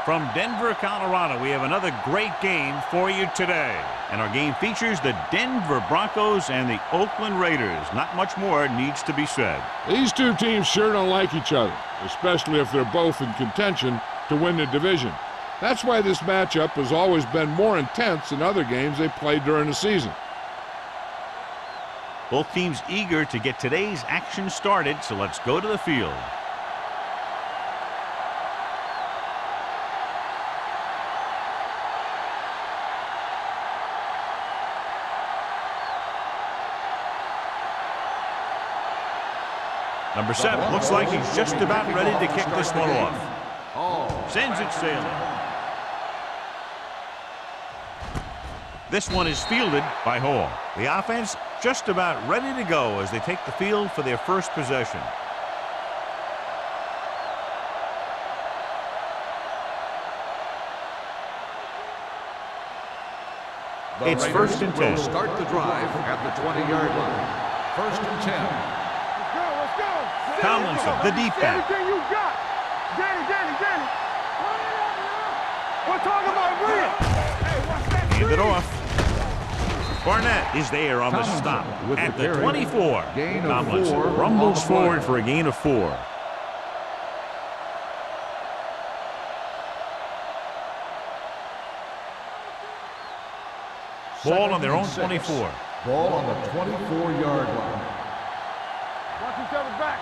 From Denver, Colorado, we have another great game for you today. And our game features the Denver Broncos and the Oakland Raiders. Not much more needs to be said. These two teams sure don't like each other, especially if they're both in contention to win the division. That's why this matchup has always been more intense than other games they played during the season. Both teams eager to get today's action started, so let's go to the field. Number 7 looks like he's just about ready to kick this one off. Sends it sailing. This one is fielded by Hall. The offense just about ready to go as they take the field for their first possession. It's first and 10. Start the drive at the 20-yard line. First and 10. Tomlinson, the deep back. Everything you got. Danny. We're talking about Bria. Hand it off. Barnett is there on the stop at the 24. Tomlinson rumbles forward for a gain of 4. Ball on their own 24. Ball on the 24-yard line. Watch each other back.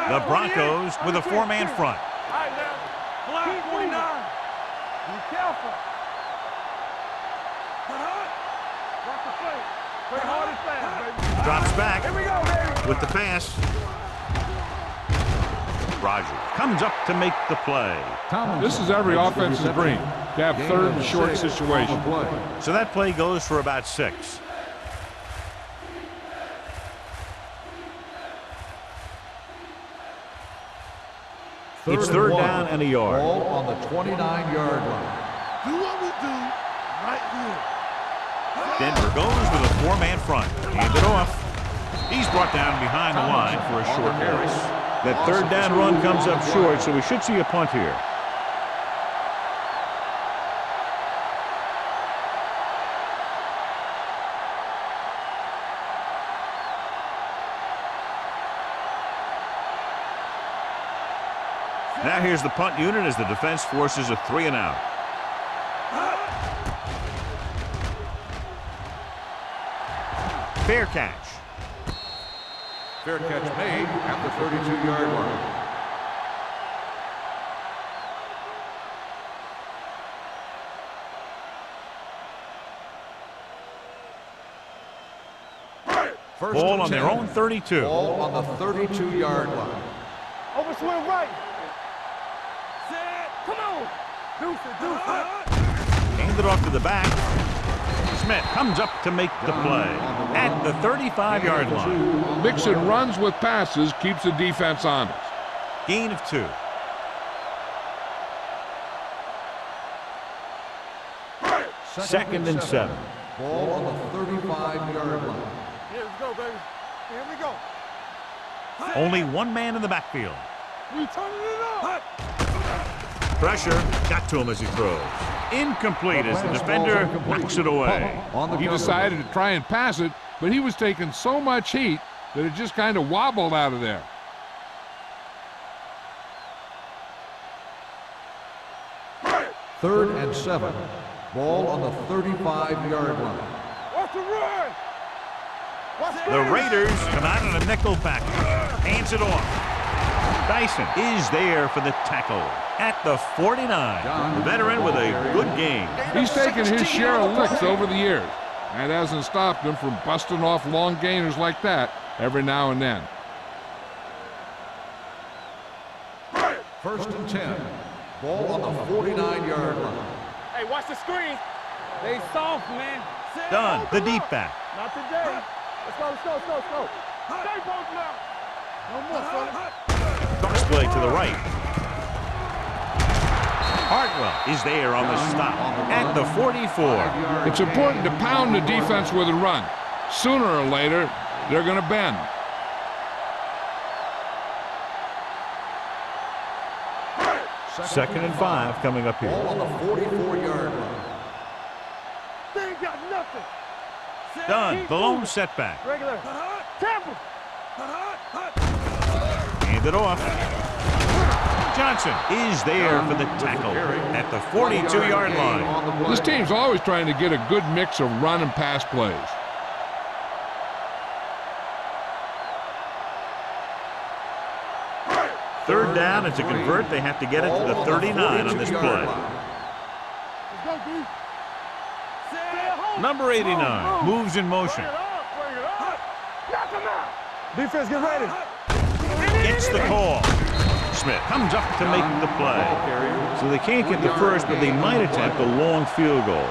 The Broncos with a 4-man front. All right, now. Black 49. Be careful. Watch the play. Play hard and fast, baby. Drops back. Here we go, baby. With the pass. Roger comes up to make the play. This is every offense's dream, to have third and short situation. So that play goes for about 6. It's third down and a yard. Ball on the 29-yard line. Do what we do right here. Denver goes with a 4-man front. Hand it off. He's brought down behind the line for a short carry. That third down run comes up short, so we should see a punt here. Now here's the punt unit as the defense forces a 3-and-out. Fair catch. Fair catch made at the 32-yard line. Ball on their own 32. Ball on the 32-yard line. Over swing right. Come on. Deuce it. Hand it off to the back. Smith comes up to make the play at the 35-yard line. Mixing runs with passes keeps the defense honest. Gain of 2. Second and 7. Ball on the 35-yard line. Here we go, baby. Here we go. Only one man in the backfield. We turning it up. Pressure got to him as he throws. Incomplete as the defender knocks it away. He decided to try and pass it, but he was taking so much heat that it just kind of wobbled out of there. Third and 7. Ball on the 35-yard line. What's the run? The Raiders come out in a nickel package. Hands it off. Dyson is there for the tackle at the 49. The veteran with a good game. He's taken his share of licks over the years. That hasn't stopped him from busting off long gainers like that every now and then. First and 10. Ball on the 49-yard line. Hey, watch the screen. They soft, man. Done. The deep back. Not today. Let's go. Stay both now. No more, fella. Cross play to the right. Hartwell is there on the stop at the 44. It's important to pound the defense with a run. Sooner or later, they're going to bend. 2nd and 5 coming up here. Ball on the 44-yard line. They ain't got nothing. Done. The lone setback. Regular. Tampa. Hand it off. Johnson is there for the tackle at the 42-yard line. This team's always trying to get a good mix of run and pass plays. Third down, and to convert, they have to get it to the 39 on this play. Number 89 moves in motion. Defense, get ready. Gets the call. Smith comes up to make the play. So they can't get the first, but they might attempt a long field goal.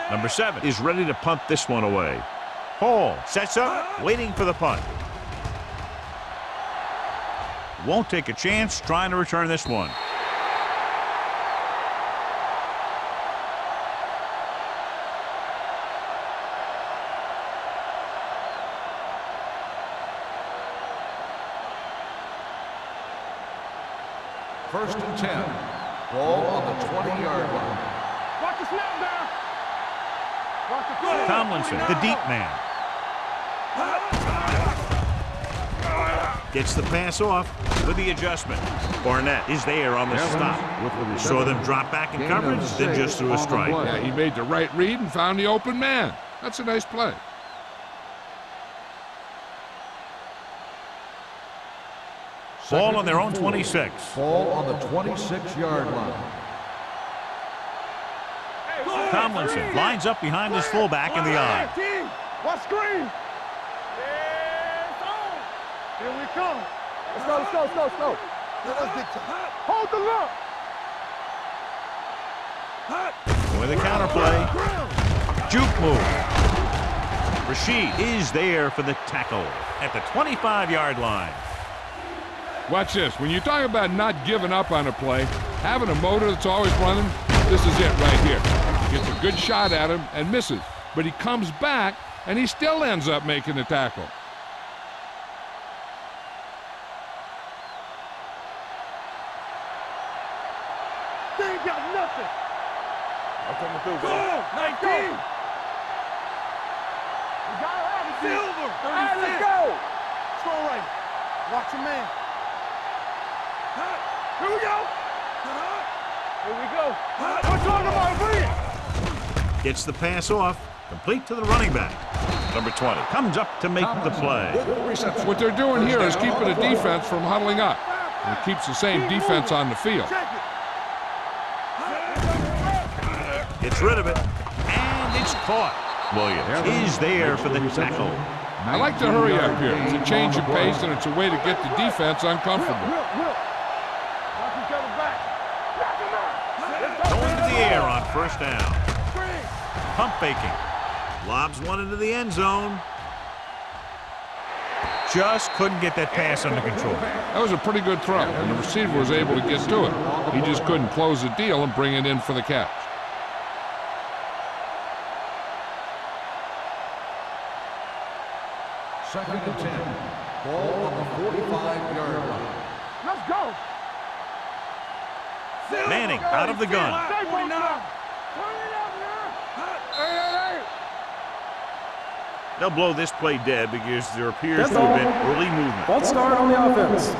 Number 7 is ready to punt this one away. Hall sets up, waiting for the punt. Won't take a chance trying to return this one. First and 10. Ball on the 20-yard line. Watch the snap down. Watch the play. Tomlinson, the deep man. Gets the pass off with the adjustment. Barnett is there on the stop. Saw them drop back in coverage, then just threw a strike. Yeah, he made the right read and found the open man. That's a nice play. Ball on their own 26. Ball on the 26-yard line. Tomlinson lines up behind his fullback in the eye. Watch screen. Here we come. Let's go, let's go, let's go, let's go. Hold the look. With a counterplay. Juke move. Rashid is there for the tackle at the 25-yard line. Watch this. When you talk about not giving up on a play, having a motor that's always running, this is it right here. He gets a good shot at him and misses, but he comes back and he still ends up making the tackle. They ain't got nothing. I'm coming through, bro. 19. We gotta have it. Silver. All right, let's go. Strong right. Watch your man. Here we go. Here we go. We're talking about brilliant. Gets the pass off, complete to the running back. Number 20 comes up to make the play. What they're doing here is keeping the defense from huddling up. And it keeps the same defense on the field. Gets rid of it, and it's caught. Williams is there for the tackle. I like to hurry up here. It's a change of pace, and it's a way to get the defense uncomfortable. Going to the air on first down. Pump faking. Lobs one into the end zone. Just couldn't get that pass under control. That was a pretty good throw, and the receiver was able to get to it. He just couldn't close the deal and bring it in for the catch. Second and 10. Ball on the 45-yard line. Let's go. Manning out of the gun. They'll blow this play dead because there appears to have been early movement. Let's start on the offense.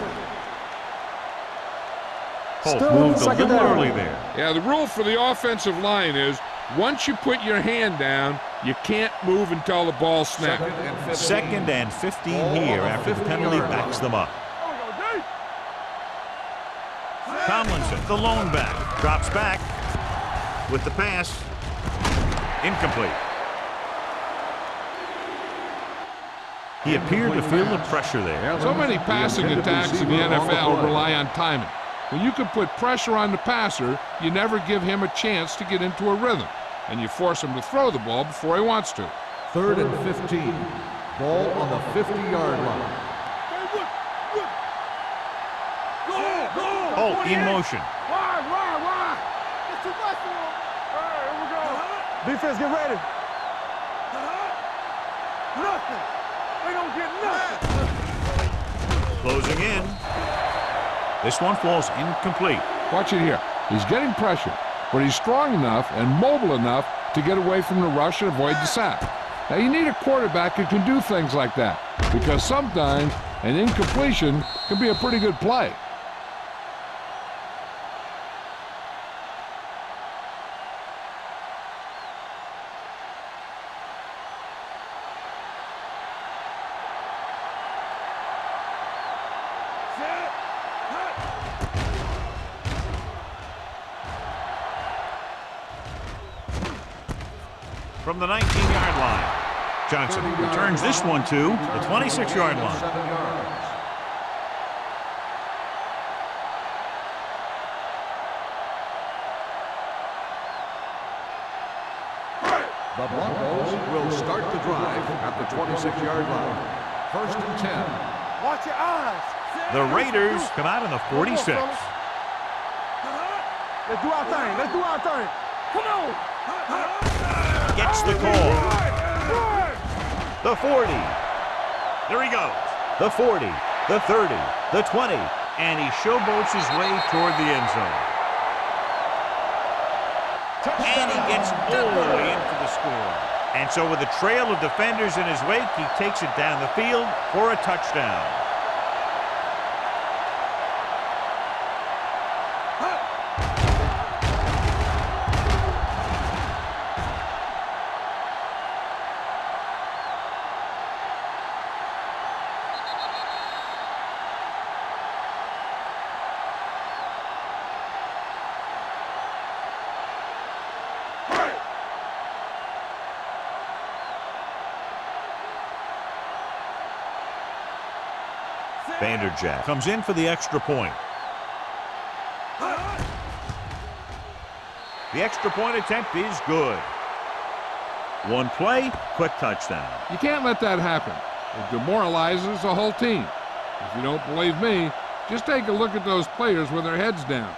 Holt moved a little early there. Yeah, the rule for the offensive line is once you put your hand down, you can't move until the ball snaps. Second and 15 here after the penalty backs them up. Tomlinson, the lone back, drops back with the pass. Incomplete. He appeared to feel the pressure there. So many passing attacks in the NFL rely on timing. When you can put pressure on the passer, you never give him a chance to get into a rhythm, and you force him to throw the ball before he wants to. Third and 15. Ball on the 50-yard line. Holt in motion. Defense, get ready. Nothing. They don't get nothing. Closing in. This one falls incomplete. Watch it here. He's getting pressure, but he's strong enough and mobile enough to get away from the rush and avoid the sack. Now, you need a quarterback who can do things like that, because sometimes an incompletion can be a pretty good play. From the 19-yard line. Johnson returns this one to the 26-yard line. 7 yards. The Broncos will start the drive at the 26-yard line. 1st and 10. Watch your eyes. The Raiders come out in the 46. Let's do our thing. Let's do our thing. Come on. Gets the call. The 40. There he goes. The 40, the 30, the 20, and he showboats his way toward the end zone. And he gets all the way in for the score. And so with a trail of defenders in his wake, he takes it down the field for a touchdown. Vanderjagt comes in for the extra point. The extra point attempt is good. One play, quick touchdown. You can't let that happen. It demoralizes the whole team. If you don't believe me, just take a look at those players with their heads down.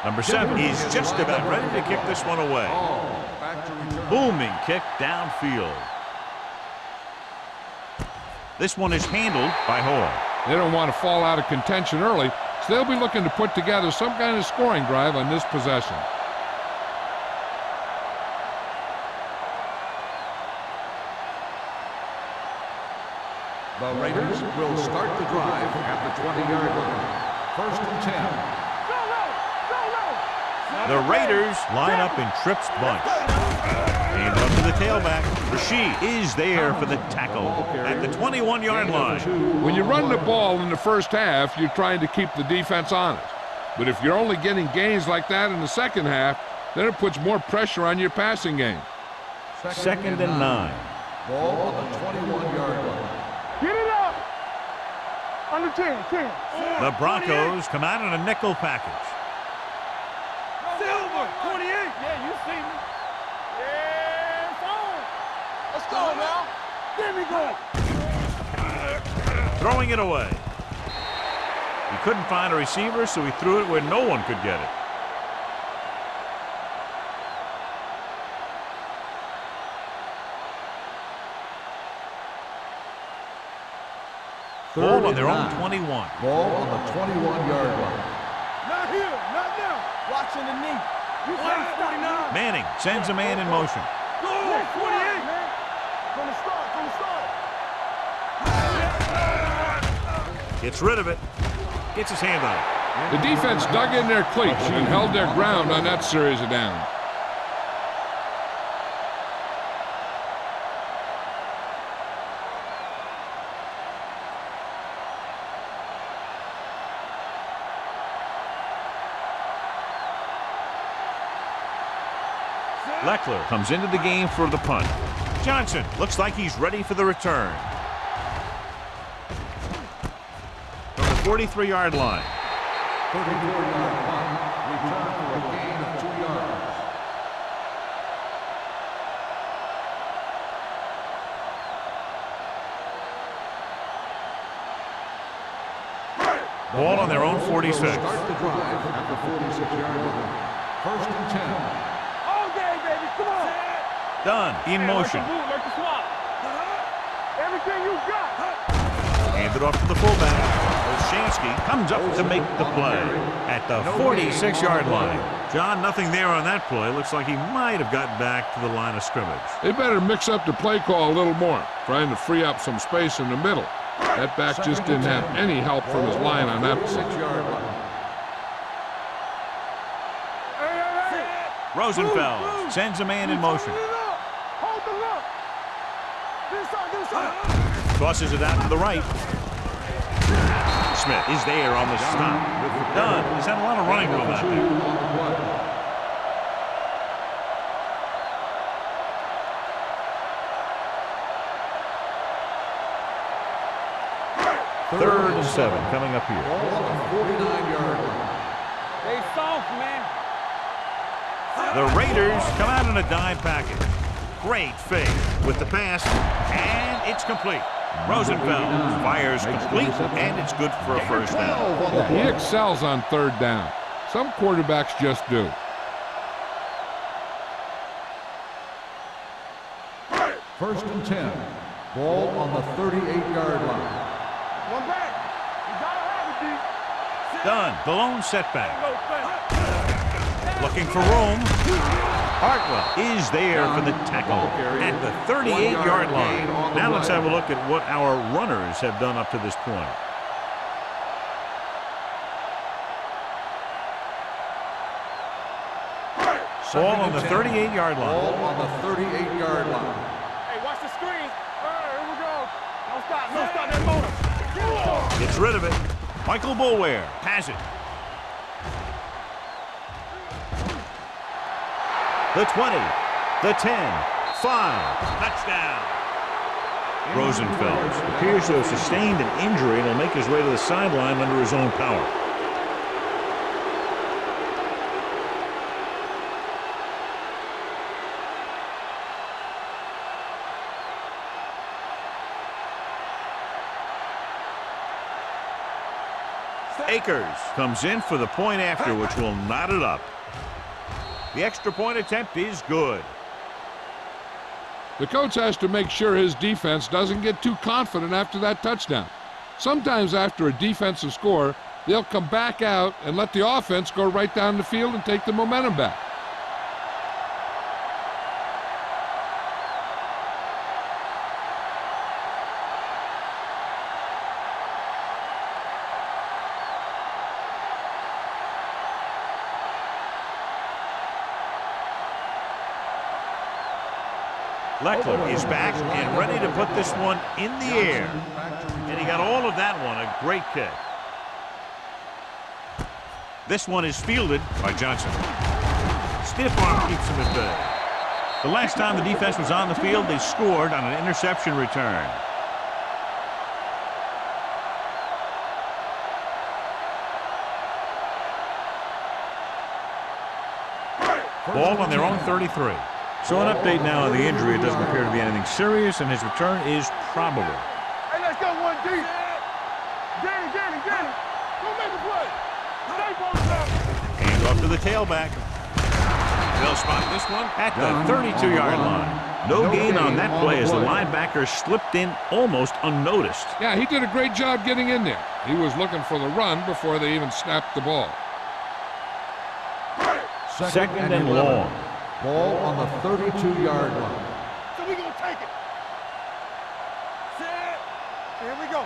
Number 7 is just about ready to kick this one away. Booming kick downfield. This one is handled by Hall. They don't want to fall out of contention early, so they'll be looking to put together some kind of scoring drive on this possession. The Raiders will start the drive at the 20-yard line. 1st and 10. The Raiders line up in trips bunch. Hand up to the tailback. Rasheed is there for the tackle at the 21-yard line. When you run the ball in the first half, you're trying to keep the defense honest. But if you're only getting gains like that in the second half, then it puts more pressure on your passing game. 2nd and 9. Ball on the 21-yard line. Get it up. Under 10. The Broncos come out in a nickel package. Silver, 28. Yeah, you see me. Yeah, it's on. Let's go now. There we go. Throwing it away. He couldn't find a receiver, so he threw it where no one could get it. Ball on their own 21. Ball on the 21-yard line. Not here, not now. Watching the knee. You say 49. Manning sends a man in motion. Go, 28, man. From the start. Gets rid of it. Gets his hand on it. The defense dug in their cleats and held their ground on that series of downs. Leckler comes into the game for the punt. Johnson looks like he's ready for the return. From the 43-yard line. 34-yard punt. Return for a gain of 2 yards. Ball on their own 46. Start the drive at the 46-yard line. First and 10. All day, baby. Come on. Done. In motion. Like the swap. Everything you got. Handed off to the fullback. Olshansky comes up to make the play at the 46-yard line. John, nothing there on that play. Looks like he might have gotten back to the line of scrimmage. They better mix up the play call a little more, trying to free up some space in the middle. That back just didn't have any help from his line on that play. 6-yard line. Rosenfeld sends a man in motion. Hold the look. This side. Tosses it out to the right. Smith is there on the stop. Dunn. He's had a lot of running room out there. 3rd and 7 coming up here. Ball on the 49-yard line. They soft, man. The Raiders come out in a dime package. Great fake with the pass, and it's complete. Rosenfeld fires complete, and it's good for a first down. Yeah, he excels on 3rd down. Some quarterbacks just do. First and 10. Ball on the 38-yard line. One back. You gotta have it, D. Dunn, the lone setback. Go, fast. Looking for room. Hartwell is there for the tackle at the 38-yard line. Now let's have a look at what our runners have done up to this point. Ball on the 38-yard Ball line. on the 38-yard line. Hey, watch the screen. All right, here we go. Don't stop. Don't stop that motor. Gets rid of it. Michael Boulware has it. The 20, the 10, 5, touchdown. Rosenfeld appears to have sustained an injury and will make his way to the sideline under his own power. Akers comes in for the point after, which will knot it up. The extra point attempt is good. The coach has to make sure his defense doesn't get too confident after that touchdown. Sometimes after a defensive score, they'll come back out and let the offense go right down the field and take the momentum back. Leckler is back and ready to put this one in the air. And he got all of that one, a great kick. This one is fielded by Johnson. Stiff arm keeps him at bay. The last time the defense was on the field, they scored on an interception return. Ball on their own 33. So an update now on the injury. It doesn't appear to be anything serious, and his return is probable. Hey, let's go one deep. Get it. Go make a play. Stay posted up. Hand off to the tailback. They'll spot this one at the 32-yard line. No gain on that play as the linebacker slipped in almost unnoticed. Yeah, he did a great job getting in there. He was looking for the run before they even snapped the ball. Second and long. Ball on the 32-yard line. So we gonna take it. Set. Here we go.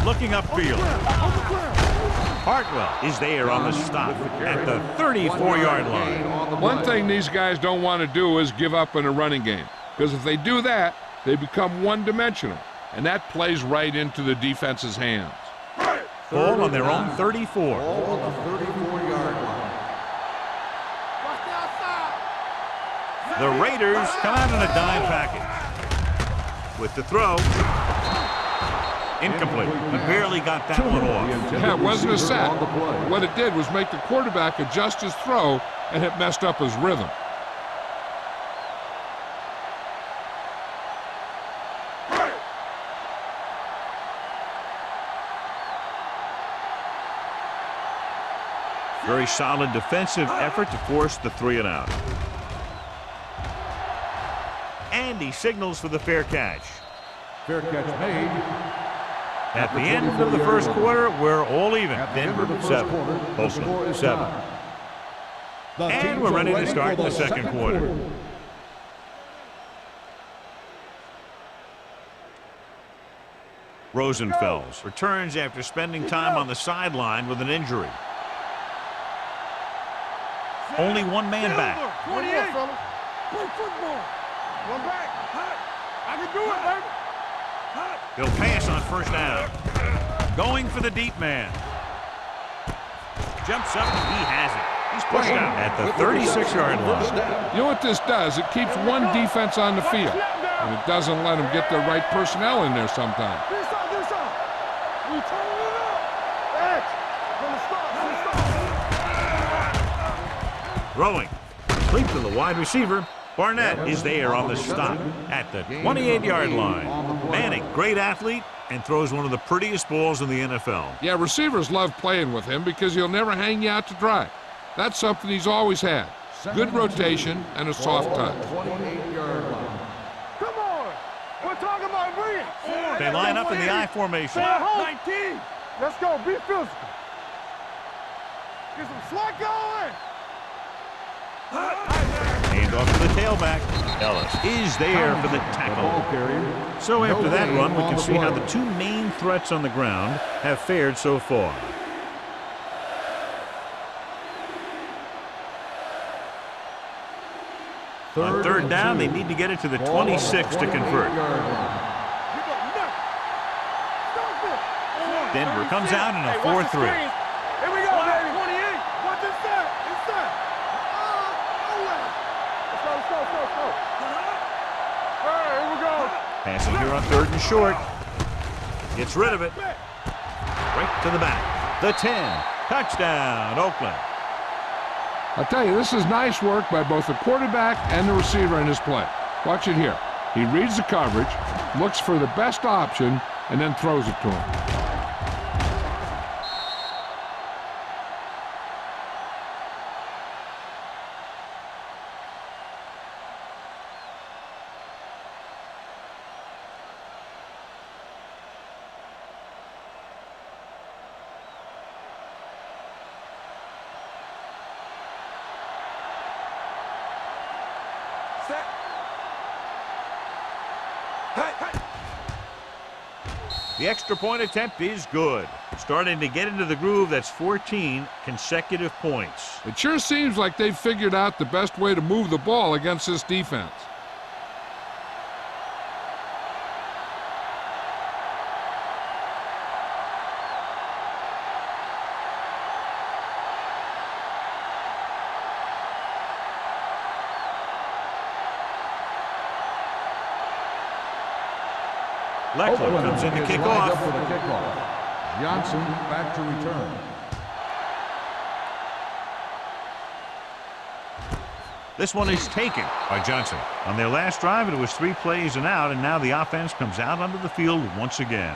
Looking upfield. Hartwell is there on the stop at the 34-yard line. One thing these guys don't want to do is give up in a running game, because if they do that, they become one-dimensional, and that plays right into the defense's hands. Ball on their own 34. Ball on the 34-yard line. The Raiders come out in a dime package. With the throw, Incomplete. He barely got that one off. Yeah, it wasn't a sack. What it did was make the quarterback adjust his throw, and it messed up his rhythm. Very solid defensive effort to force the 3-and-out. And he signals for the fair catch. Fair catch made. At the end of the first quarter, we're all even. Denver 7, Oakland 7. And we're ready to start the second quarter. Rosenfels returns after spending time on the sideline with an injury. Only one man back. 28, fellas. Play football. One back. I can do it, baby. He'll pass on first down. Going for the deep man. Jumps up, he has it. He's pushed out at the 36-yard line. You know what this does? It keeps one defense on the field, and it doesn't let them get the right personnel in there sometimes. This side. We turn it up. Edge. From the start. Throwing. Complete to the wide receiver. Barnett is there on the stop at the 28-yard line. Manning, great athlete, and throws one of the prettiest balls in the NFL. Yeah, receivers love playing with him because he'll never hang you out to dry. That's something he's always had. Good rotation and a soft touch. 28-yard line. Come on. We're talking about brilliant. They line up in the I formation. 19. Let's go. Be physical. Get some slack going. Hand off to the tailback. Ellis is there for the tackle. So after that run, we can see how the two main threats on the ground have fared so far. On third down, they need to get it to the 26 to convert. Denver comes out in a 4-3. Here we go, baby. 28. Watch this side. Inside. Let's go. All right, here we go. Passing here on third and short. Gets rid of it. Right to the back. The 10. Touchdown, Oakland. I'll tell you, this is nice work by both the quarterback and the receiver in his play. Watch it here. He reads the coverage, looks for the best option, and then throws it to him. The extra point attempt is good. Starting to get into the groove. That's 14 consecutive points. It sure seems like they've figured out the best way to move the ball against this defense. Leckler comes in to kick off. Johnson back to return. This one is taken by Johnson. On their last drive, it was 3 plays and out, and now the offense comes out onto the field once again.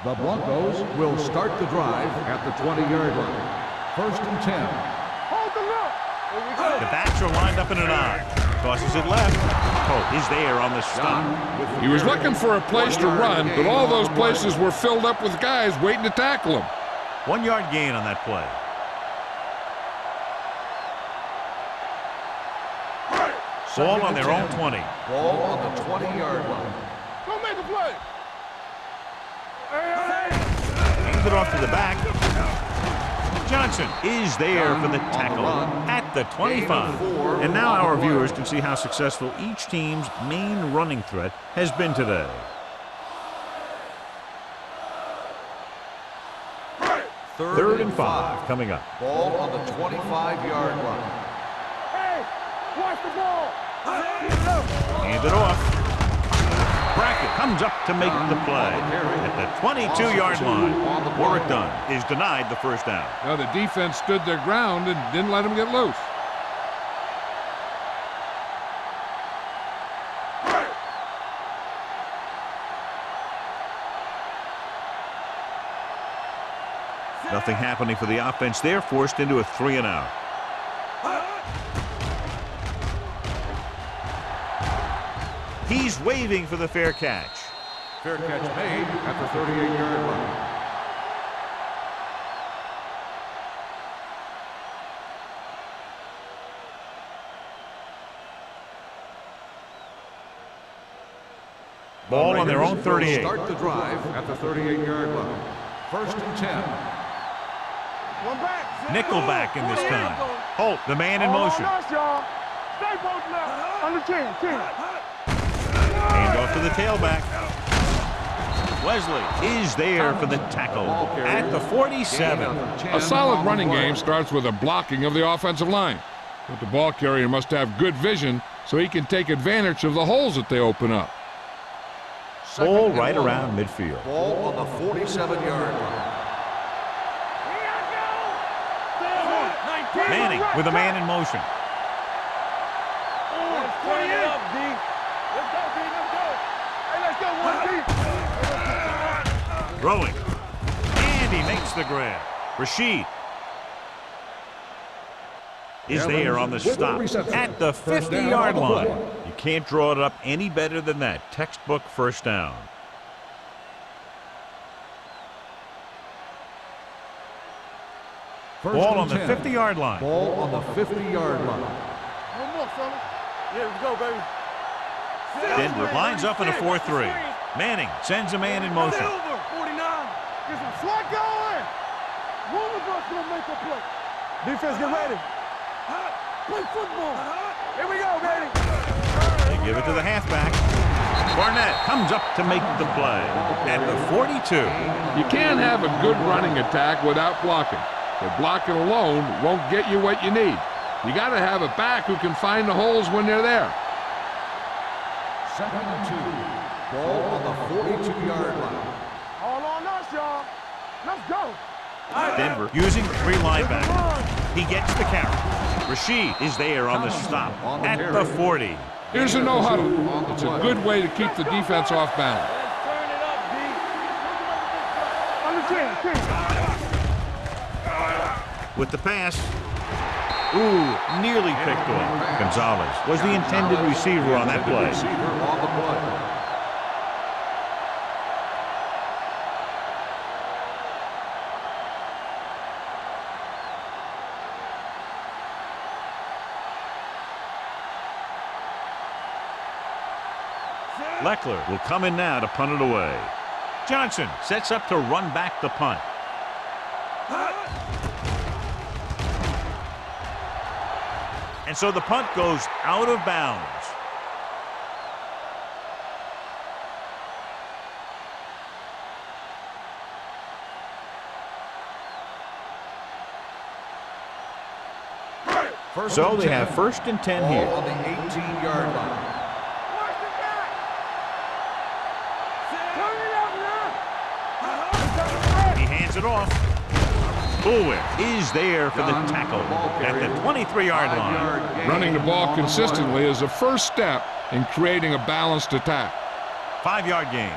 The Broncos will start the drive at the 20-yard line. First and 10. The backs are lined up in an I. Tosses it left. Pope is there on the stop. He was looking for a place to run, but all those places were filled up with guys waiting to tackle him. 1-yard gain on that play. Ball on their own 20. Ball on the 20-yard line. Go make a play. Hands it off to the back. Johnson is there for the tackle at the 25. And now our viewers can see how successful each team's main running threat has been today. Third and 5 coming up. Ball on the 25-yard line. Watch the ball. Hand it off. Brackett comes up to make the play. At the 22-yard line, Warwick Dunn is denied the first down. Now the defense stood their ground and didn't let him get loose. Nothing happening for the offense there, forced into a 3-and-out. He's waving for the fair catch. Fair catch made at the 38-yard line. Ball on their own 38. Start the drive at the 38-yard line. First and 10. One back. Nickelback in this time. Holt, the man in motion. Stay posted now. Under 10. Hand off to the tailback. Wesley is there for the tackle at the 47. A solid running game starts with a blocking of the offensive line. But the ball carrier must have good vision so he can take advantage of the holes that they open up. Ball right around midfield. Ball on the 47-yard line. Manning with a man in motion. Throwing. And he makes the grab. Rashid is there on the stop at the 50-yard line. You can't draw it up any better than that. Textbook first down. Ball on the 50-yard line. Ball on the 50-yard line. One more, fella. Yeah, let's go, baby. Denver lines up in a 4-3. Manning sends a man in motion. 49. Get some slack going. One of us gonna make a play. Defense, get ready. Play football. Here we go, baby. They give it to the halfback. Barnett comes up to make the play at the 42. You can't have a good running attack without blocking. But blocking alone won't get you what you need. You got to have a back who can find the holes when they're there. Second and 2. Ball on the 42-yard line. All on us, y'all. Let's go. Denver using 3 linebackers. He gets the carry. Rashid is there on the stop at the 40. Here's a no huddle. It's a good way to keep the defense off balance. Let's turn it up, D. Under 10. With the pass. Ooh, nearly picked off. Gonzalez was the intended receiver on that play. Leckler will come in now to punt it away. Johnson sets up to run back the punt. And so the punt goes out of bounds. So they have first and 10 here. On the 18-yard line. He hands it off. Bullwick is there for the tackle at the 23-yard line. Running the ball consistently is the first step in creating a balanced attack. 5-yard gain.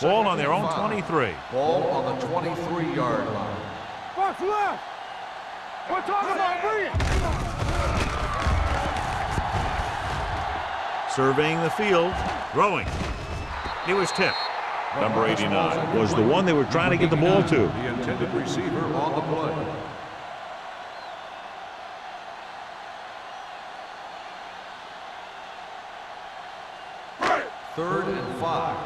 Ball on their own 23. Ball on the 23-yard line. What's left? We're talking about brilliant. Surveying the field. Throwing. It was tipped. Number 89 was the one they were trying to get the ball to. The intended receiver on the play. Third and 5.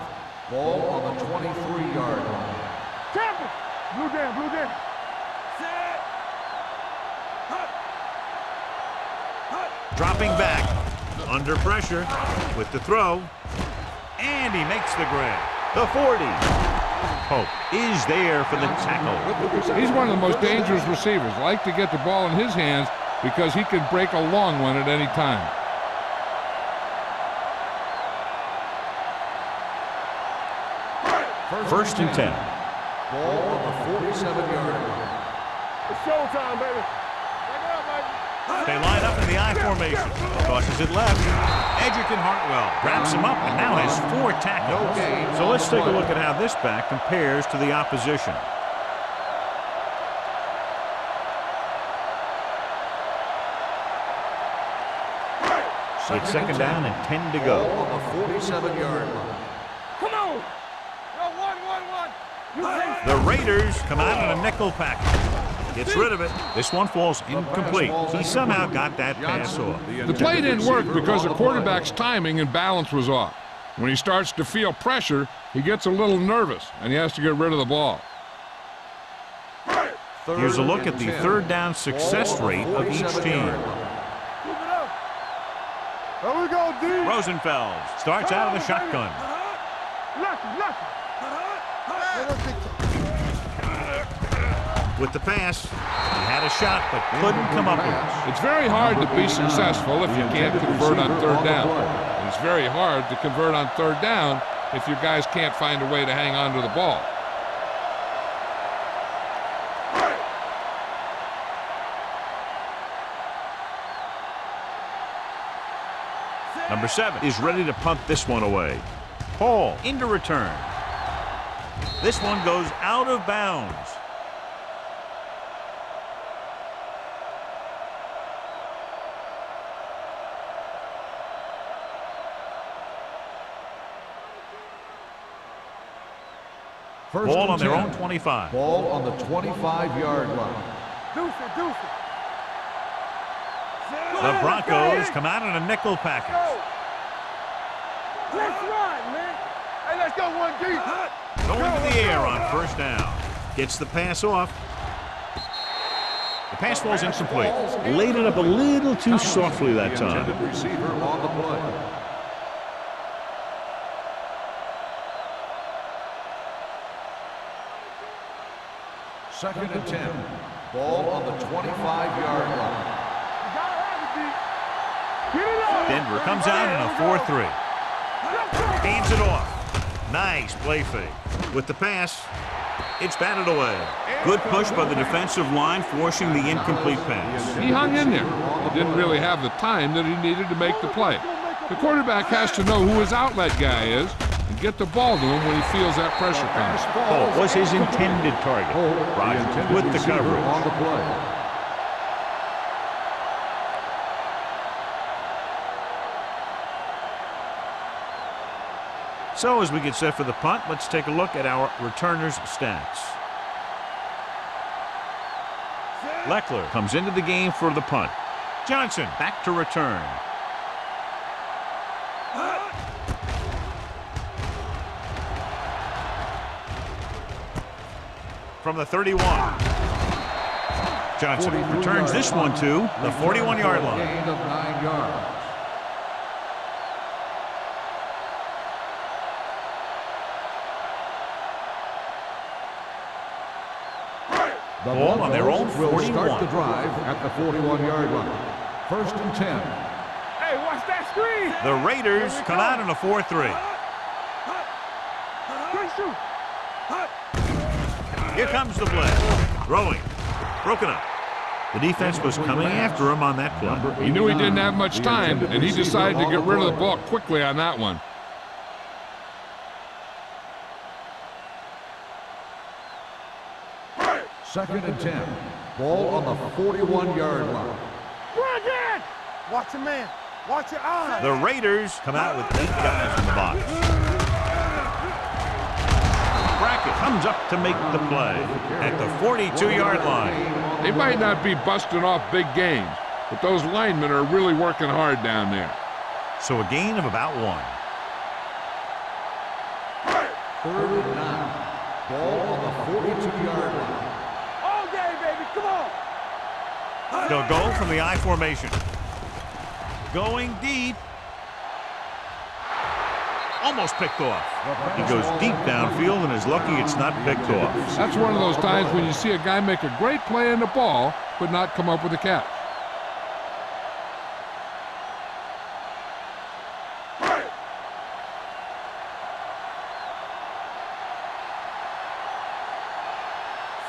Ball on the 23-yard line. Tampa. Blue down, blue down. Dropping back. Under pressure with the throw. And he makes the grab. The 40. Pope is there for the tackle. He's one of the most dangerous receivers. Like to get the ball in his hands because he can break a long one at any time. First and 10. Ball on the 47-yard line. It's showtime, baby. Check it out, baby. They line up in the I formation. Tosses it left. Edgerton Hartwell wraps him up and now has 4 tackles. So let's take a look at how this back compares to the opposition. It's second down and 10 to go. Ball on the 47-yard line. Come on. Yo, one. The Raiders come out in a nickel package. Gets rid of it. This one falls incomplete. He somehow got that pass off. The play didn't work because the quarterback's timing and balance was off. When he starts to feel pressure, he gets a little nervous, and he has to get rid of the ball. Here's a look at the third down success rate of each team. There we go, D. Rosenfeld starts out of the shotgun. Lucky. With the pass, he had a shot but couldn't come up with it. It's very hard to be successful if you can't convert on third down. And it's very hard to convert on third down if your guys can't find a way to hang on to the ball. Number 7 is ready to punt this one away. Hall into return. This one goes out of bounds. Ball on their own 25. Ball on the 25-yard line. Deuce it. The Broncos come out in a nickel package. Let's run, man. Hey, let's go, 1D. Going to the air on first down. Gets the pass off. The pass falls incomplete. Laid it up a little too softly that time. Receiver on the play. Second and 10. Ball on the 25-yard line. Denver comes out in a 4-3. Hands it off. Nice play fake. With the pass, it's batted away. Good push by the defensive line, forcing the incomplete pass. He hung in there. He didn't really have the time that he needed to make the play. The quarterback has to know who his outlet guy is and get the ball to him when he feels that pressure coming. Hall was his intended target. Rogers with the coverage. On the play. So as we get set for the punt, let's take a look at our returners' stats. Leckler comes into the game for the punt. Johnson back to return. From the 31. Johnson returns this one to the 41-yard line. Gain of 9 yards. The Ball on their own will 41. start the drive at the 41-yard line. First and 10. Hey, watch that screen. The Raiders come out in a 4-3. Great shoot. Here comes the blitz. Throwing. Broken up. The defense was coming after him on that play. He knew he didn't have much time, and he decided to get rid of the ball quickly on that one. Second and 10. Ball on the 41-yard line. Run again. Watch your man. Watch your eyes. The Raiders come out with 8 guys in the box. Brackett comes up to make the play at the 42-yard line. They might not be busting off big gains, but those linemen are really working hard down there. So a gain of about 1. Third and 9. Ball on the 42-yard line. All day, baby. Come on. They'll go from the I formation. Going deep. Almost picked off. He goes deep downfield and is lucky it's not picked off. That's one of those times when you see a guy make a great play in the ball, but not come up with a catch.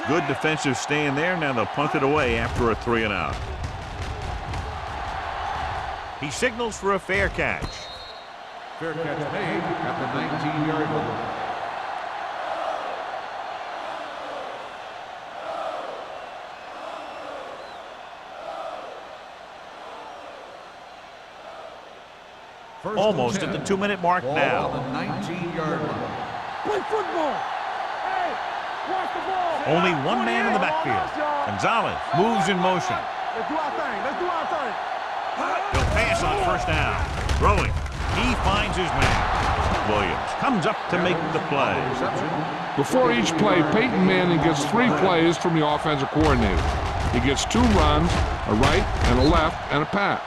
Good defensive stand there. Now they'll punt it away after a 3-and-out. He signals for a fair catch. Fair catch made at the 19-yard line. Almost at the 2-minute mark now. On the 19-yard line. Play football. Hey, watch the ball. Only one man in the backfield. Gonzalez moves in motion. Let's do our thing. Let's do our thing. He'll pass on first down. Throwing. He finds his man. Williams comes up to make the play. Before each play, Peyton Manning gets 3 plays from the offensive coordinator. He gets 2 runs, a right and a left, and a pass.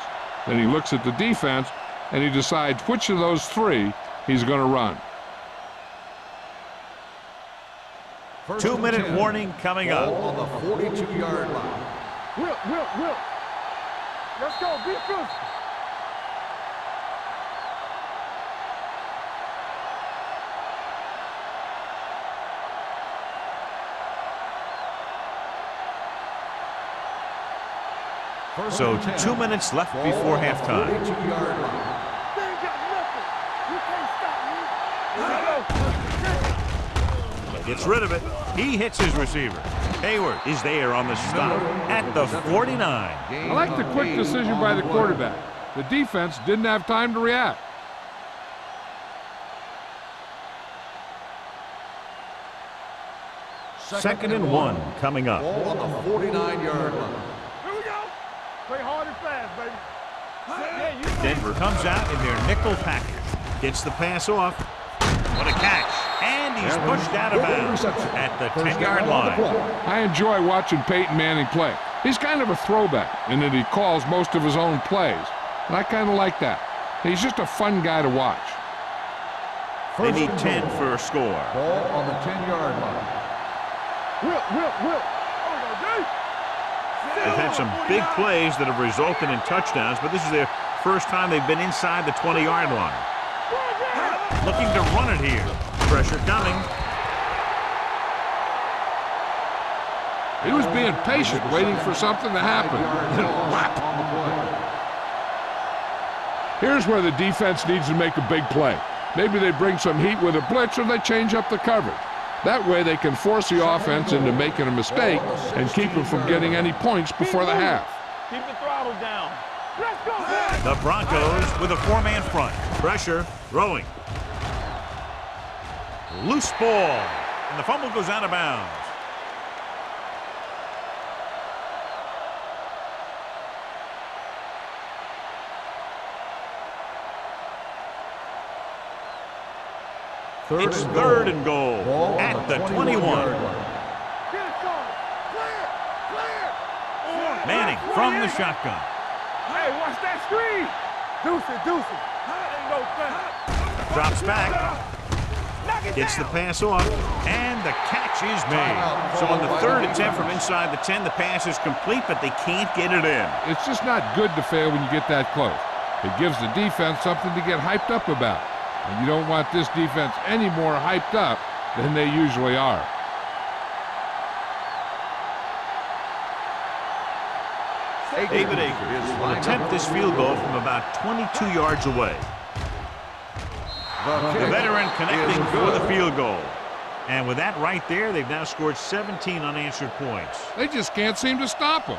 Then he looks at the defense, and he decides which of those 3 he's going to run. 2-minute warning coming up. On the 42-yard line. Whip. Let's go. Defense. So 2 minutes left before halftime. 42-yard line. They ain't got nothing. You can't stop me. Gets rid of it. He hits his receiver. Hayward is there on the stop at the 49. I like the quick decision by the quarterback. The defense didn't have time to react. Second and 1 coming up. Ball on the 49-yard line. Here we go. Play hard and fast, baby. Denver comes out in their nickel package. Gets the pass off. What a catch. And he's pushed out of bounds at the 10-yard line. I enjoy watching Peyton Manning play. He's kind of a throwback in that he calls most of his own plays. And I kind of like that. He's just a fun guy to watch. They need 10 for a score. Ball on the 10-yard line. Whip. They've had some big plays that have resulted in touchdowns, but this is their first time they've been inside the 20-yard line. Looking to run it here. Pressure coming. He was being patient, waiting for something to happen. Whap! On the play. Here's where the defense needs to make a big play. Maybe they bring some heat with a blitz or they change up the coverage. That way they can force the offense into making a mistake and keep them from getting any points before the half. Keep the throttle down. Let's go, boys. The Broncos with a 4-man front. Pressure, throwing. Loose ball. And the fumble goes out of bounds. It's third and goal at the 21. Manning from the shotgun. Hey, watch that screen. Deuce it. Drops back. Gets the pass off. And the catch is made. So on the third attempt from inside the 10, the pass is complete, but they can't get it in. It's just not good to fail when you get that close. It gives the defense something to get hyped up about. And you don't want this defense any more hyped up than they usually are. David Akers will attempt this field goal from about 22 yards away. The veteran connecting for the field goal. And with that right there, they've now scored 17 unanswered points. They just can't seem to stop them.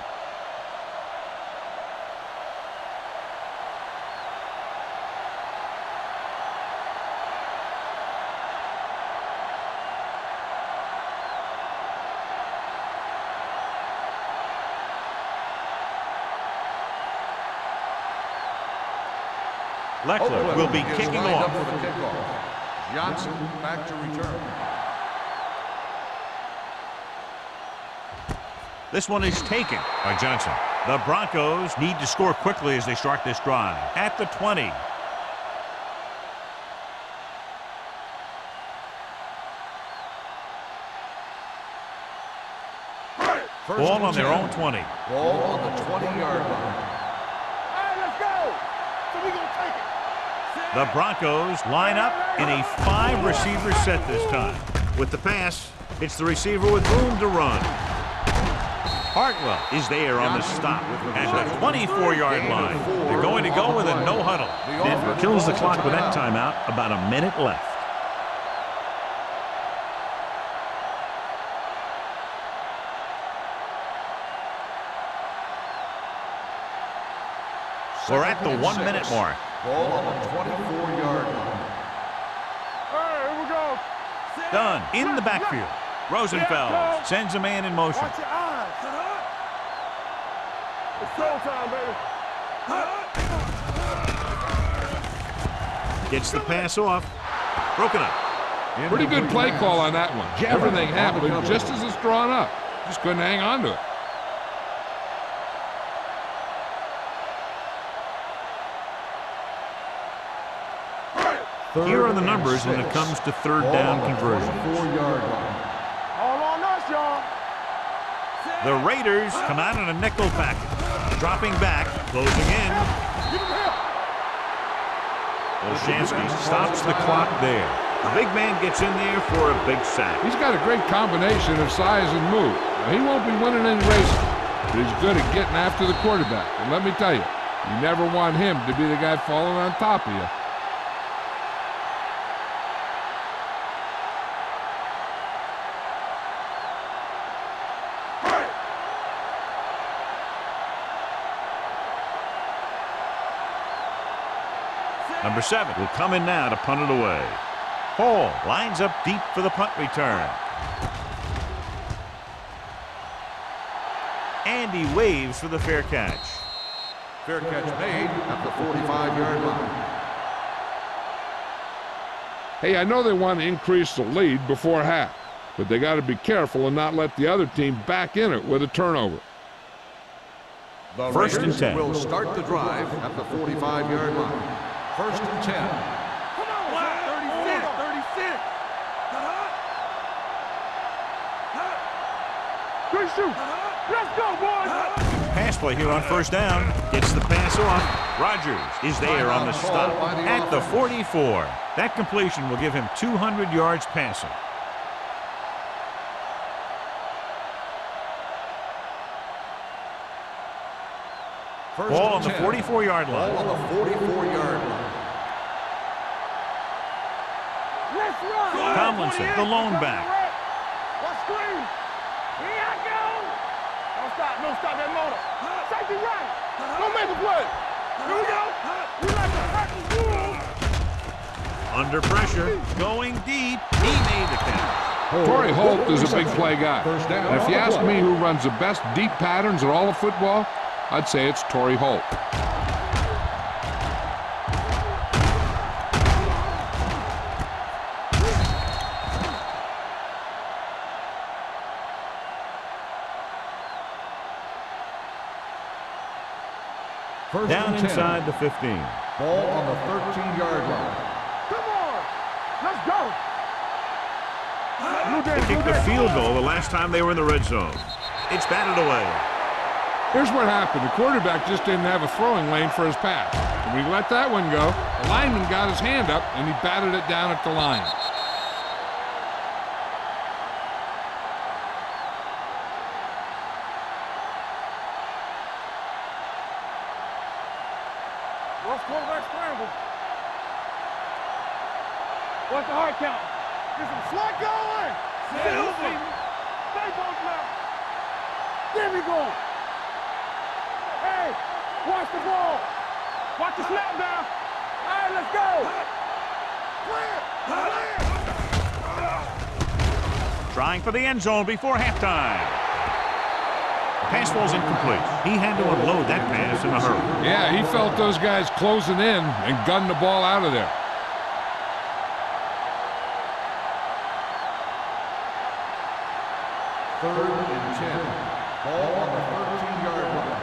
Leckler will be kicking off. For the kickoff. Johnson back to return. This one is taken by Johnson. The Broncos need to score quickly as they start this drive. At the 20. Ball on their own 20. Ball on the 20-yard line. All right, let's go. So we gonna take it. The Broncos line up in a 5-receiver set this time. With the pass, it's the receiver with room to run. Hartwell is there on the stop at the 24-yard line. They're going to go with a no huddle. Denver kills the clock with that timeout. About a minute left. We're at the 1-minute mark. Ball on the 24-yard line. All right, here we go. Done in the backfield. Rosenfeld sends a man in motion. Watch your eyes. It's showtime, baby. Gets the pass off. Broken up. Pretty good play call on that one. Everything happened just as it's drawn up. Just couldn't hang on to it. Here are the numbers when it comes to third down conversions. 4-yard line. All on us, y'all. The Raiders come out in a nickel package. Dropping back, closing in. Give him help. Olshansky stops the clock there. The big man gets in there for a big sack. He's got a great combination of size and move. Now, he won't be winning any races, but he's good at getting after the quarterback. And let me tell you, you never want him to be the guy falling on top of you. Number 7 will come in now to punt it away. Hall lines up deep for the punt return. And he waves for the fair catch. Fair catch made at the 45-yard line. Hey, I know they want to increase the lead before half, but they got to be careful and not let the other team back in it with a turnover. The First and Raiders 10. will start the drive at the 45-yard line. First and 10. Come on, 36, 36. Good shoot. Let's go, boys. Pass play here on first down. Gets the pass off. Rogers is there on the stop at the 44. That completion will give him 200 yards passing. Ball on the 44-yard line. Ball on the 44-yard line. Let's run. Tomlinson, the lone back. What screen? Here I go. Don't stop that motor. Safety right. Don't make a play. Here we go. We like to practice rules. Under pressure, going deep. He made the catch. Torrey Holt is a big play guy. And if you ask me who runs the best deep patterns in all of football, I'd say it's Torrey Holt. Down inside the 15. Ball on the 13-yard line. Come on. Let's go. They kicked the field goal the last time they were in the red zone. It's batted away. Here's what happened. The quarterback just didn't have a throwing lane for his pass. When we let that one go, the lineman got his hand up, and he batted it down at the line. What's quarterback scramble? What's the hard count? Get some slack going. Stay both now. There we go. Hey, watch the ball. Watch the snap down. All right, let's go. Trying for the end zone before halftime. Pass falls incomplete. He had to unload that pass in a hurry. Yeah, he felt those guys closing in and gunned the ball out of there. Third and 10. Ball on the 13-yard line.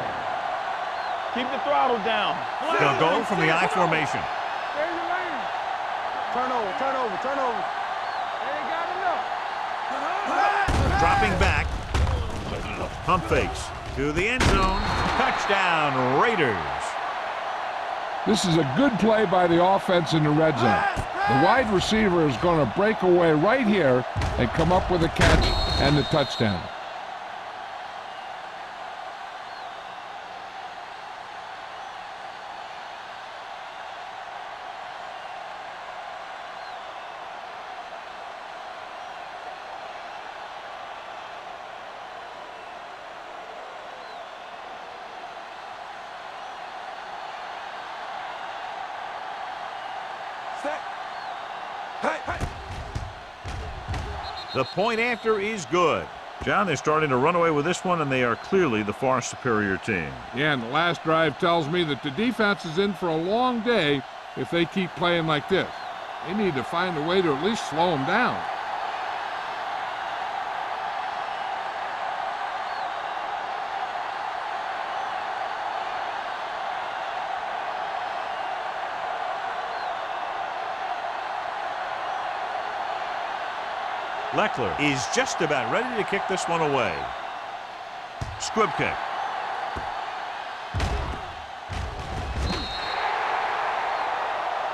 Keep the throttle down. They'll go from the I formation. There's your lane. Turnover. They ain't got enough. Dropping back. Pump fakes to the end zone. Touchdown, Raiders. This is a good play by the offense in the red zone. The wide receiver is going to break away right here and come up with a catch and the touchdown. The point after is good. John, they're starting to run away with this one, and they are clearly the far superior team. Yeah, and the last drive tells me that the defense is in for a long day if they keep playing like this. They need to find a way to at least slow them down. Leckler is just about ready to kick this one away. Squib kick.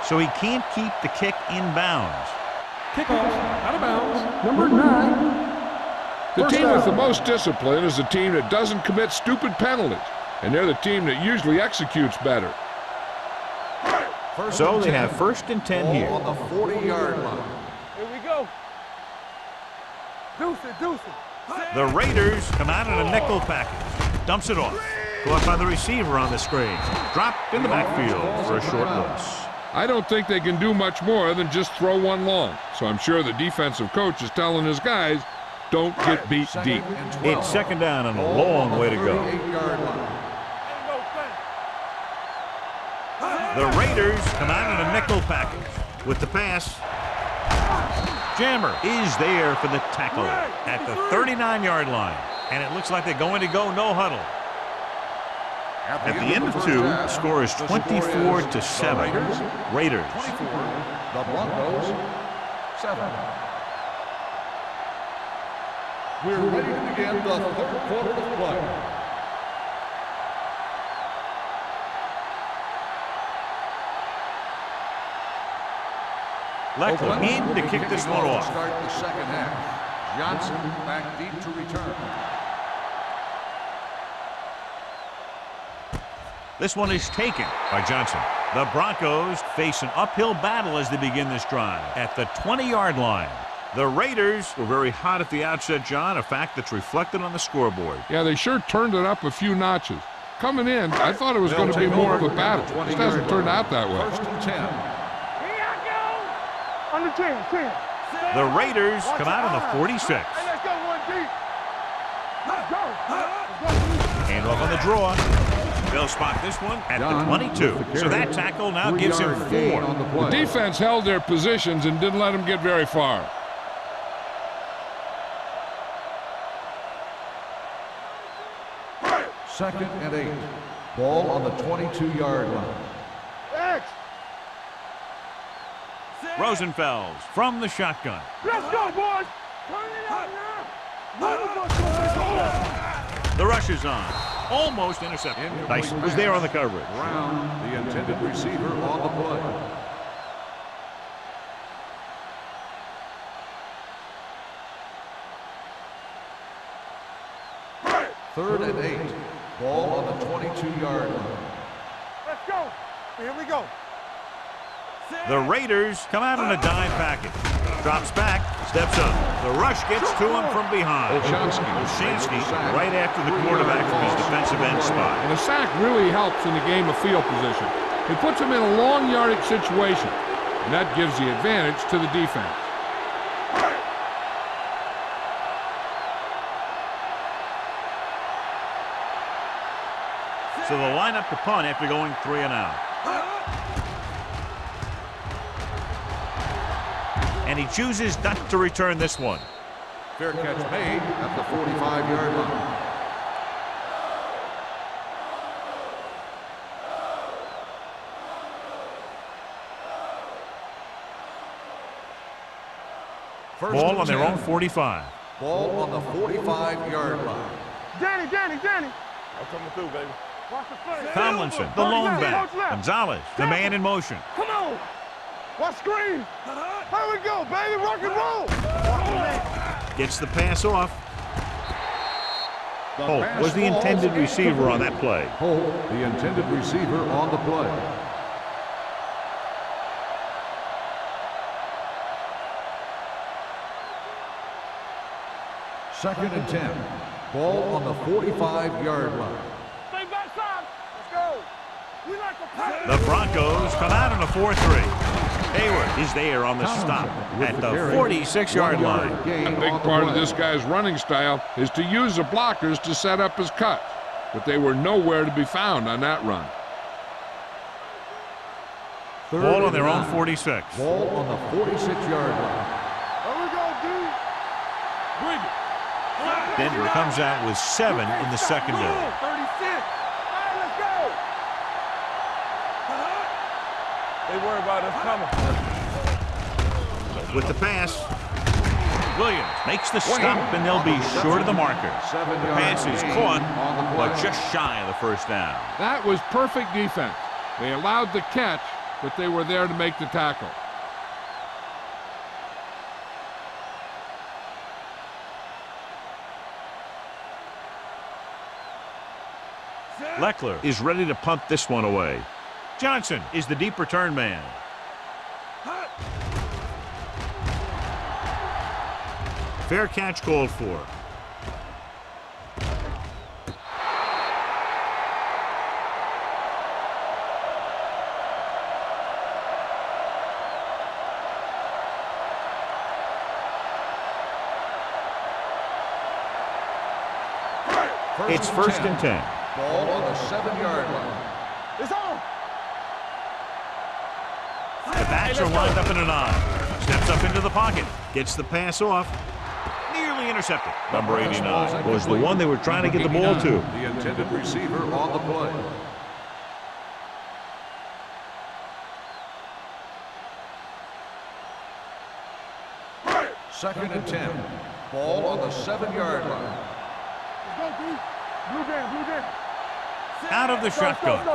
So he can't keep the kick in bounds. Kickoff out of bounds. Number 9. The team with the most discipline is the team that doesn't commit stupid penalties, and they're the team that usually executes better. So they have 1st and 10 here. On the 40-yard line. Here we go. Deuce it. The Raiders come out in a nickel package. Dumps it off. Caught by the receiver on the screen. Dropped in the backfield for a short loss. I don't think they can do much more than just throw one long. So I'm sure the defensive coach is telling his guys, don't get beat deep. It's 2nd down and a long way to go. The Raiders come out in a nickel package. With the pass, Jammer is there for the tackle at the 39-yard line. And it looks like they're going to go no huddle. At the end of 2, the score is 24-7. Raiders. 24, the Broncos, 7. We're ready to begin the 3rd quarter of play. Leckler in to kick this one off. Start the 2nd half. Johnson back deep to return. This one is taken by Johnson. The Broncos face an uphill battle as they begin this drive at the 20-yard line. The Raiders were very hot at the outset, John, a fact that's reflected on the scoreboard. Yeah, they sure turned it up a few notches. Coming in, I thought it was going to be more of a battle. It just hasn't turned out that way. 1st and 10. Here I go. Under 10. The Raiders come out on the 46. Hey, let's go one deep. Let's go. Hand off on the draw. They'll spot this one at the 22. So that tackle now gives him 4. The defense held their positions and didn't let them get very far. Second and 8. Ball on the 22-yard line. X. Rosenfels from the shotgun. Let's go, boys. Turn it out now. The rush is on. Almost intercepted. Dyson was there on the coverage. Brown, the intended receiver, on the play. Third and 8. Ball on the 22-yard line. Let's go. Here we go. The Raiders come out in a dime package. Drops back, steps up. The rush gets to him from behind. Olshansky right after the quarterback from his defensive end spot. And a sack really helps in the game of field position. It puts them in a long yardage situation, and that gives the advantage to the defense. So they'll line up to punt after going 3 and out. And he chooses not to return this one. Fair catch made at the 45-yard line. Ball on their own 45. Ball on the 45-yard line. Danny. I'm coming through, baby. Watch the face. Tomlinson, the lone back. Gonzalez, the man in motion. Come on. Watch screen. Here we go, baby. Rock and roll. Gets the pass off. The Holt pass was the falls intended receiver on that play. Holt, the intended receiver on the play. Second and 10. Ball on the 45-yard line. Stay backside. Let's go. We like to pass. The Broncos come out on a 4-3. Hayward is there on the stop at the 46-yard line. A big part of this guy's running style is to use the blockers to set up his cuts, but they were nowhere to be found on that run. Ball on their own 46. Ball on the 46-yard line. Here we go, dude. Bring it. Denver comes out with 7 in the secondary. 36. All right, let's go. They worry about us coming. With the pass, Williams makes the stop, and they'll be short of the marker. The pass is caught, but just shy of the first down. That was perfect defense. They allowed the catch, but they were there to make the tackle. Leckler is ready to punt this one away. Johnson is the deep return man. Fair catch called for. It's first and 10. Ball on the 7-yard line. It's on. The backs are lined up in a 9. Steps up into the pocket. Gets the pass off. Nearly intercepted. Number 89 was the one they were trying to get the ball to. The intended receiver on the play. Second and 10. Ball on the 7-yard line. Let's go, dude. Blue down. Out of the shotgun. Go.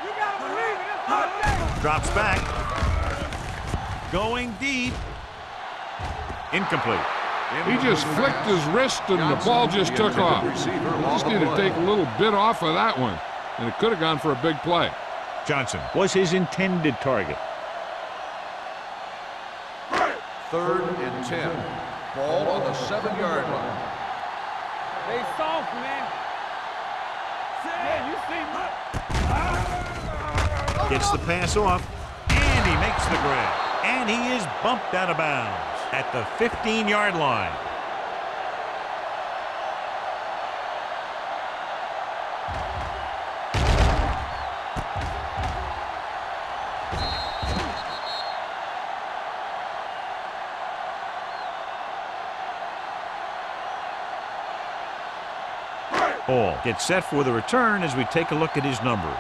You gotta believe it. It's hot day. Drops back. Going deep. Incomplete. He just flicked his wrist and the ball just took off. Just need to take a little bit off of that one, and it could have gone for a big play. Johnson was his intended target. Third and 10. Ball on the 7-yard line. They soft, man. Yeah, you see. Gets the pass off, and he makes the grab. And he is bumped out of bounds at the 15-yard line. Hall gets set for the return as we take a look at his numbers.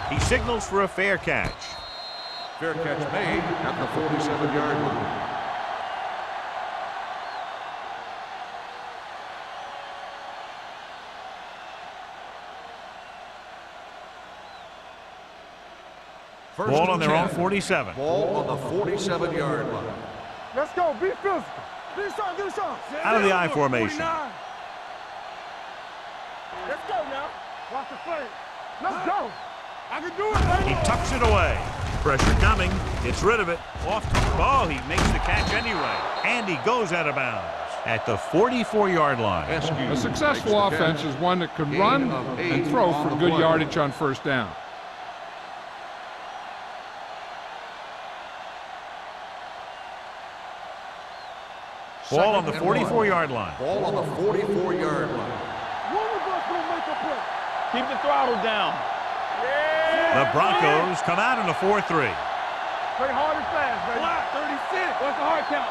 He signals for a fair catch. Fair catch made at the 47-yard line. Ball on their own 47. Ball on the 47-yard line. Let's go. Be physical. Get a shot. Out of the I formation. Let's go now. Watch the play. Let's go. I can do it, baby. He tucks it away. Pressure coming. Gets rid of it. Off the ball. He makes the catch anyway. And he goes out of bounds at the 44-yard line. A successful offense is one that can run and throw for good yardage on first down. Ball on the 44-yard line. Ball on the 44-yard line. One of us gonna make a play. Keep the throttle down. The Broncos come out in a 4-3. Play hard and fast, baby. 36. What's the hard count?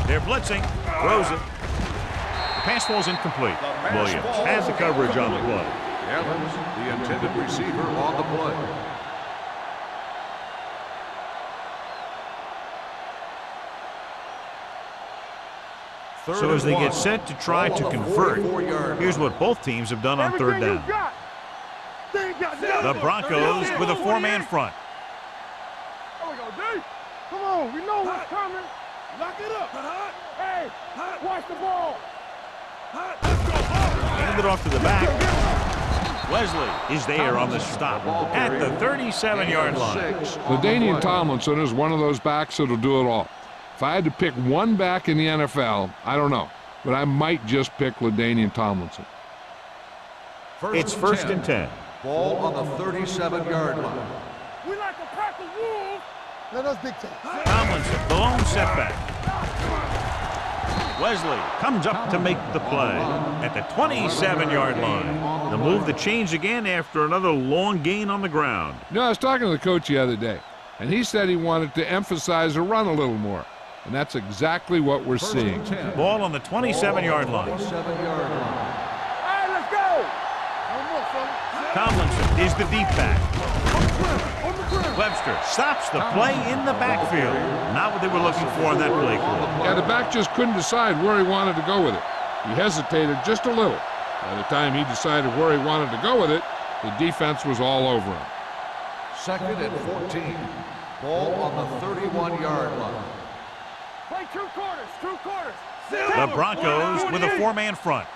They're blitzing. Throws it. The pass falls incomplete. Williams has the coverage on the play. Evans, the intended receiver, on the play. So as they get set to try to convert, here's what both teams have done on third down. The Broncos with a four-man front. There we go, D. Come on, we know what's coming. Lock it up. Hey, watch the ball. Hand it off to the back. Wesley is there on the stop at the 37-yard line. LaDainian Tomlinson is one of those backs that'll do it all. If I had to pick one back in the NFL, I don't know, but I might just pick LaDainian Tomlinson. It's first and 10. Ball on the 37-yard line. We like to pack the wolves. Let us dictate. Tomlinson, the lone setback. Wesley comes up to make the play at the 27-yard line. The move the change again after another long gain on the ground. You know, I was talking to the coach the other day, and he said he wanted to emphasize the run a little more. And that's exactly what we're seeing. Ball on the 27-yard line. All right, let's go. Tomlinson is the deep back. Webster stops the play in the backfield. Not what they were looking for in that play call. Yeah, the back just couldn't decide where he wanted to go with it. He hesitated just a little. By the time he decided where he wanted to go with it, the defense was all over him. Second and 14. Ball on the 31-yard line. Play two quarters. The Broncos with a four-man front.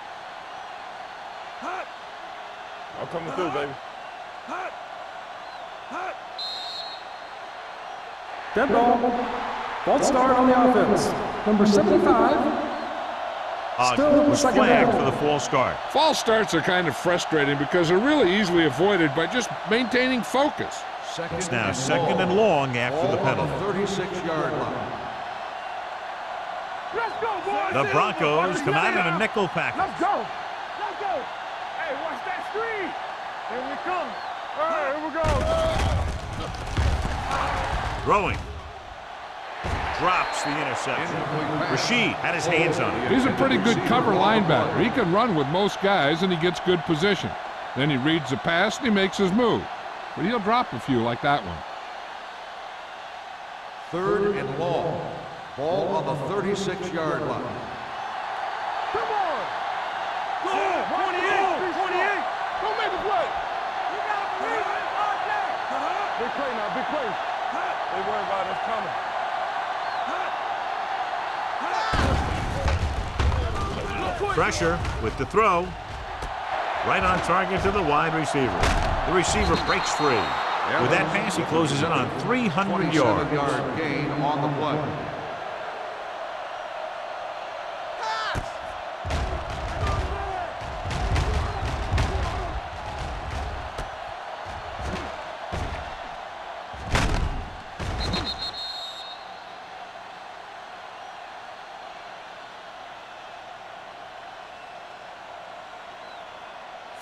I'm coming through, baby. Dead ball. False start on the offense. Number 75. Still Was second flagged down. for the false start. False starts are kind of frustrating because they're really easily avoided by just maintaining focus. It's now second and long after the Ball on penalty. the 36-yard line. Let's go, boys. The Broncos come out in a nickel package. Let's go. Hey, watch that screen. Here we come. All right, here we go. Throwing. Drops the interception. Rashid had his hands on it. He's a pretty good cover linebacker. He can run with most guys, and he gets good position. Then he reads the pass, and he makes his move. But he'll drop a few like that one. Third and long. Ball on the 36-yard line. Come on. Go. 28. Go make a play. You got to believe it. Big play now, big play. They worry about us coming. Pressure with the throw. Right on target to the wide receiver. The receiver breaks free. With that pass, he closes in on 300 yards. 27-yard gain on the play.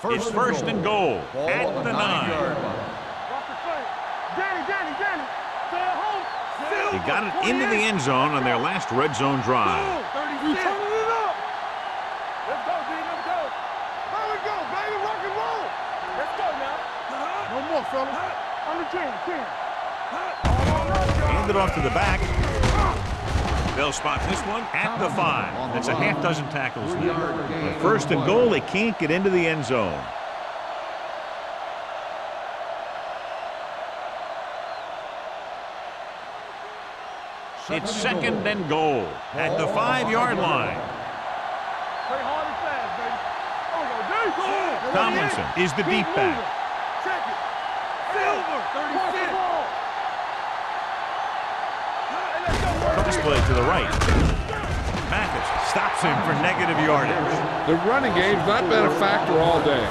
It's first and goal at the 9. Watch the play. Danny. Stay at home. They got it into the end zone on their last red zone drive. 36. Turning it up. Let's go, D. Let's go. There we go, baby. Rock and roll. Let's go now. No more, fella. On the 10. Hand it off to the back. They'll spot this one at the 5. That's a half dozen tackles now. But first and goal, they can't get into the end zone. It's second and goal at the 5-yard line. Play hard and fast, baby. There we go, D. Tomlinson is the deep back. Check it. Silver. 36. Cross play to the right. Mathis stops him for negative yardage. The running game's not been a factor all day.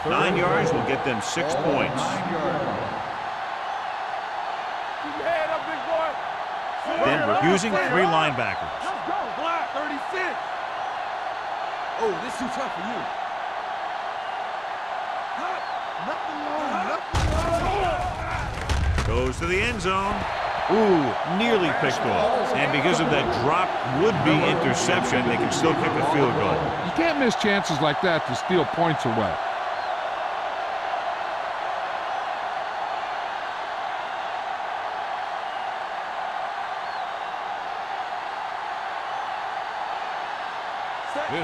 Nine yards will get them 6 points. Keep your head up, big boy. Denver using 3 linebackers. Let's go. Black, 36. Oh, this too tough for you. Goes to the end zone. Ooh, nearly picked off. And because of that drop would-be interception, they can still kick a field goal. You can't miss chances like that to steal points away.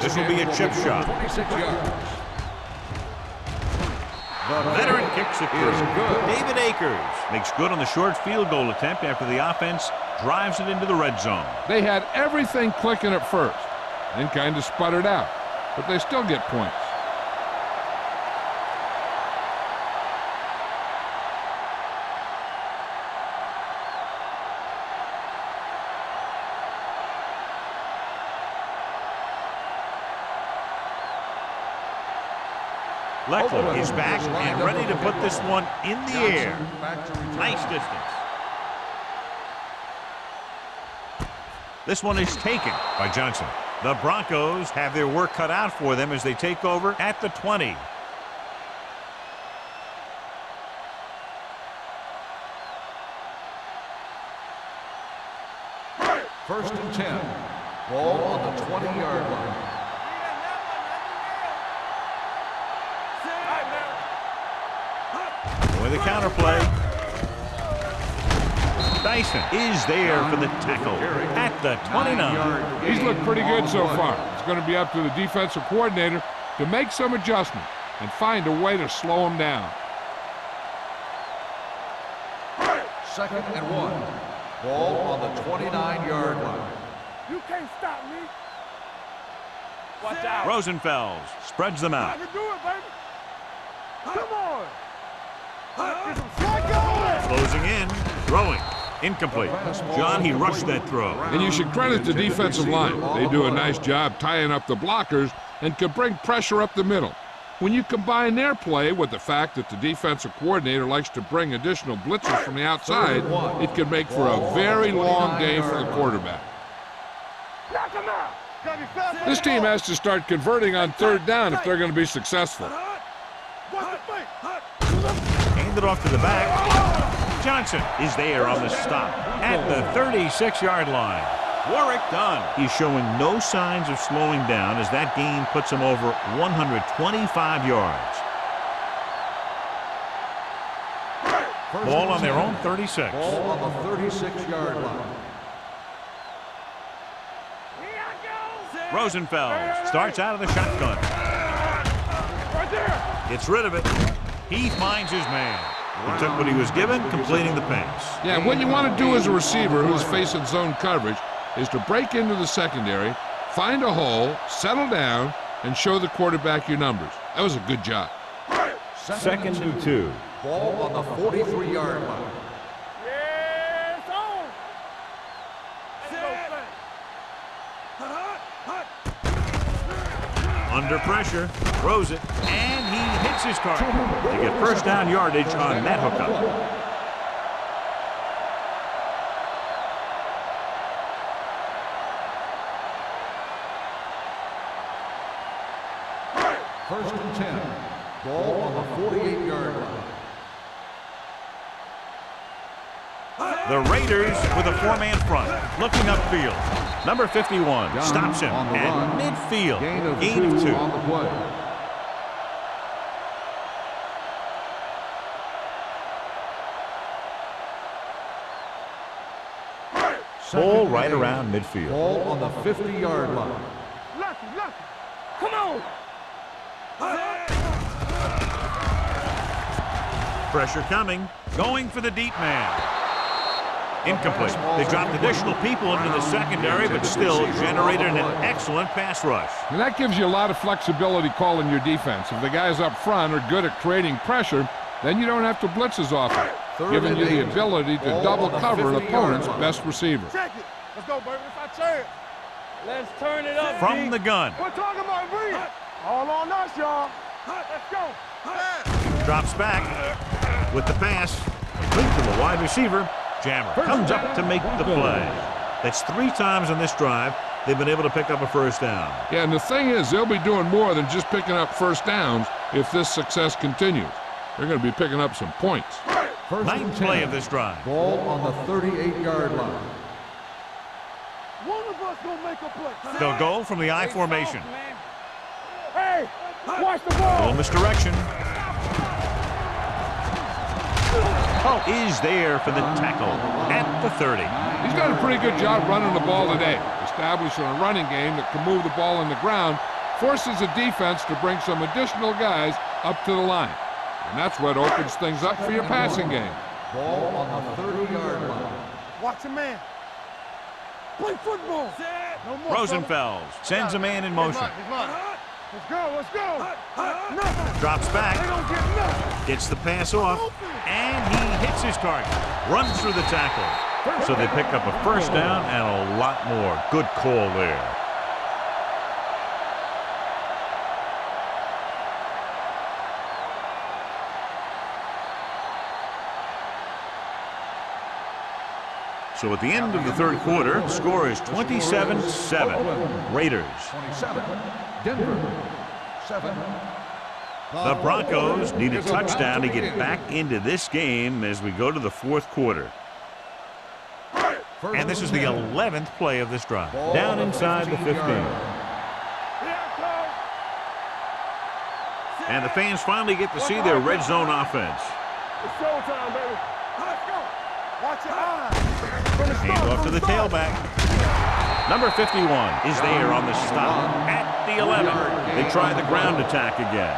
This will be a chip shot. 26 yards. The veteran kicks it through. David Akers makes good on the short field goal attempt after the offense drives it into the red zone. They had everything clicking at first, then kind of sputtered out, but they still get points. Leckler is back and ready to put this one in the air. Nice distance. This one is taken by Johnson. The Broncos have their work cut out for them as they take over at the 20. First and 10. Ball on the 20-yard line. With the counterplay. Dyson is there for the tackle at the 29. He's looked pretty good so far. It's going to be up to the defensive coordinator to make some adjustment and find a way to slow him down. Second and 1. Ball on the 29-yard line. You can't stop me. Watch out. Rosenfels spreads them I out. can do it, baby. Come on. Get some slack going. Closing in, throwing. Incomplete. John, he rushed that throw. And you should credit the defensive line. They do a nice job tying up the blockers and can bring pressure up the middle. When you combine their play with the fact that the defensive coordinator likes to bring additional blitzers from the outside, it can make for a very long day for the quarterback. Knock him out. This team has to start converting on third down if they're going to be successful. Handed off to the back. Johnson is there on the stop at the 36-yard line. Warwick done. He's showing no signs of slowing down as that gain puts him over 125 yards. Ball on their own 36. Ball on the 36-yard line. Rosenfeld starts out of the shotgun. Right there. Gets rid of it. He finds his man. He took what he was given, completing the pass. Yeah, what you want to do as a receiver who's facing zone coverage is to break into the secondary, find a hole, settle down, and show the quarterback your numbers. That was a good job. Second and 2. Ball on the 43-yard line. Yeah, it's on. Under pressure, throws it, and he hits his target. They get first down yardage on that hookup. First and 10. Ball on the 48-yard line. The Raiders with a four-man front, looking upfield. Number 51 stops him at midfield. Gain of two. On the play. Ball right around midfield. Ball on the 50-yard line. Lucky. Come on. Pressure coming. Going for the deep man. Incomplete. They dropped additional people into the secondary, but still generated an excellent pass rush. And that gives you a lot of flexibility calling your defense. If the guys up front are good at creating pressure, then you don't have to blitz as often, giving you the ability to double cover an opponent's best receiver. Check it. Let's go, baby. It's our chance. Let's turn it up. From the gun. We're talking about me. All on us, y'all. Let's go. Drops back with the pass. Complete to the wide receiver. Jammer comes up to make the play. That's 3 times on this drive they've been able to pick up a first down. Yeah, and the thing is, they'll be doing more than just picking up first downs if this success continues. They're going to be picking up some points. Ninth play of this drive. Ball on the 38-yard line. One of us gonna make a play. They'll go from the I formation. Hey, watch the A ball. little misdirection. Is there for the tackle at the 30. He's done a pretty good job running the ball today, establishing a running game that can move the ball on the ground, forces the defense to bring some additional guys up to the line. And that's what opens things up for your passing game. Ball on the 30-yard line. Watch a man. Play football. No more, Rosenfels sends a man in motion. Let's go, let's go. Nothing. Drops They back, don't get nothing. gets the pass off, and he hits his target. Runs through the tackle. So they pick up a first down and a lot more. Good call there. So at the end of the third quarter, the score is 27-7. Raiders. 27. Denver. 7. The Broncos need a touchdown to get back into this game as we go to the fourth quarter. And this is the 11th play of this drive. Down inside the 15. And the fans finally get to see their red zone offense. It's showtime, baby. Let's go. Watch your eyes. Hand off to the tailback. Number 51 is there on the stop at the 11. They try the ground attack again.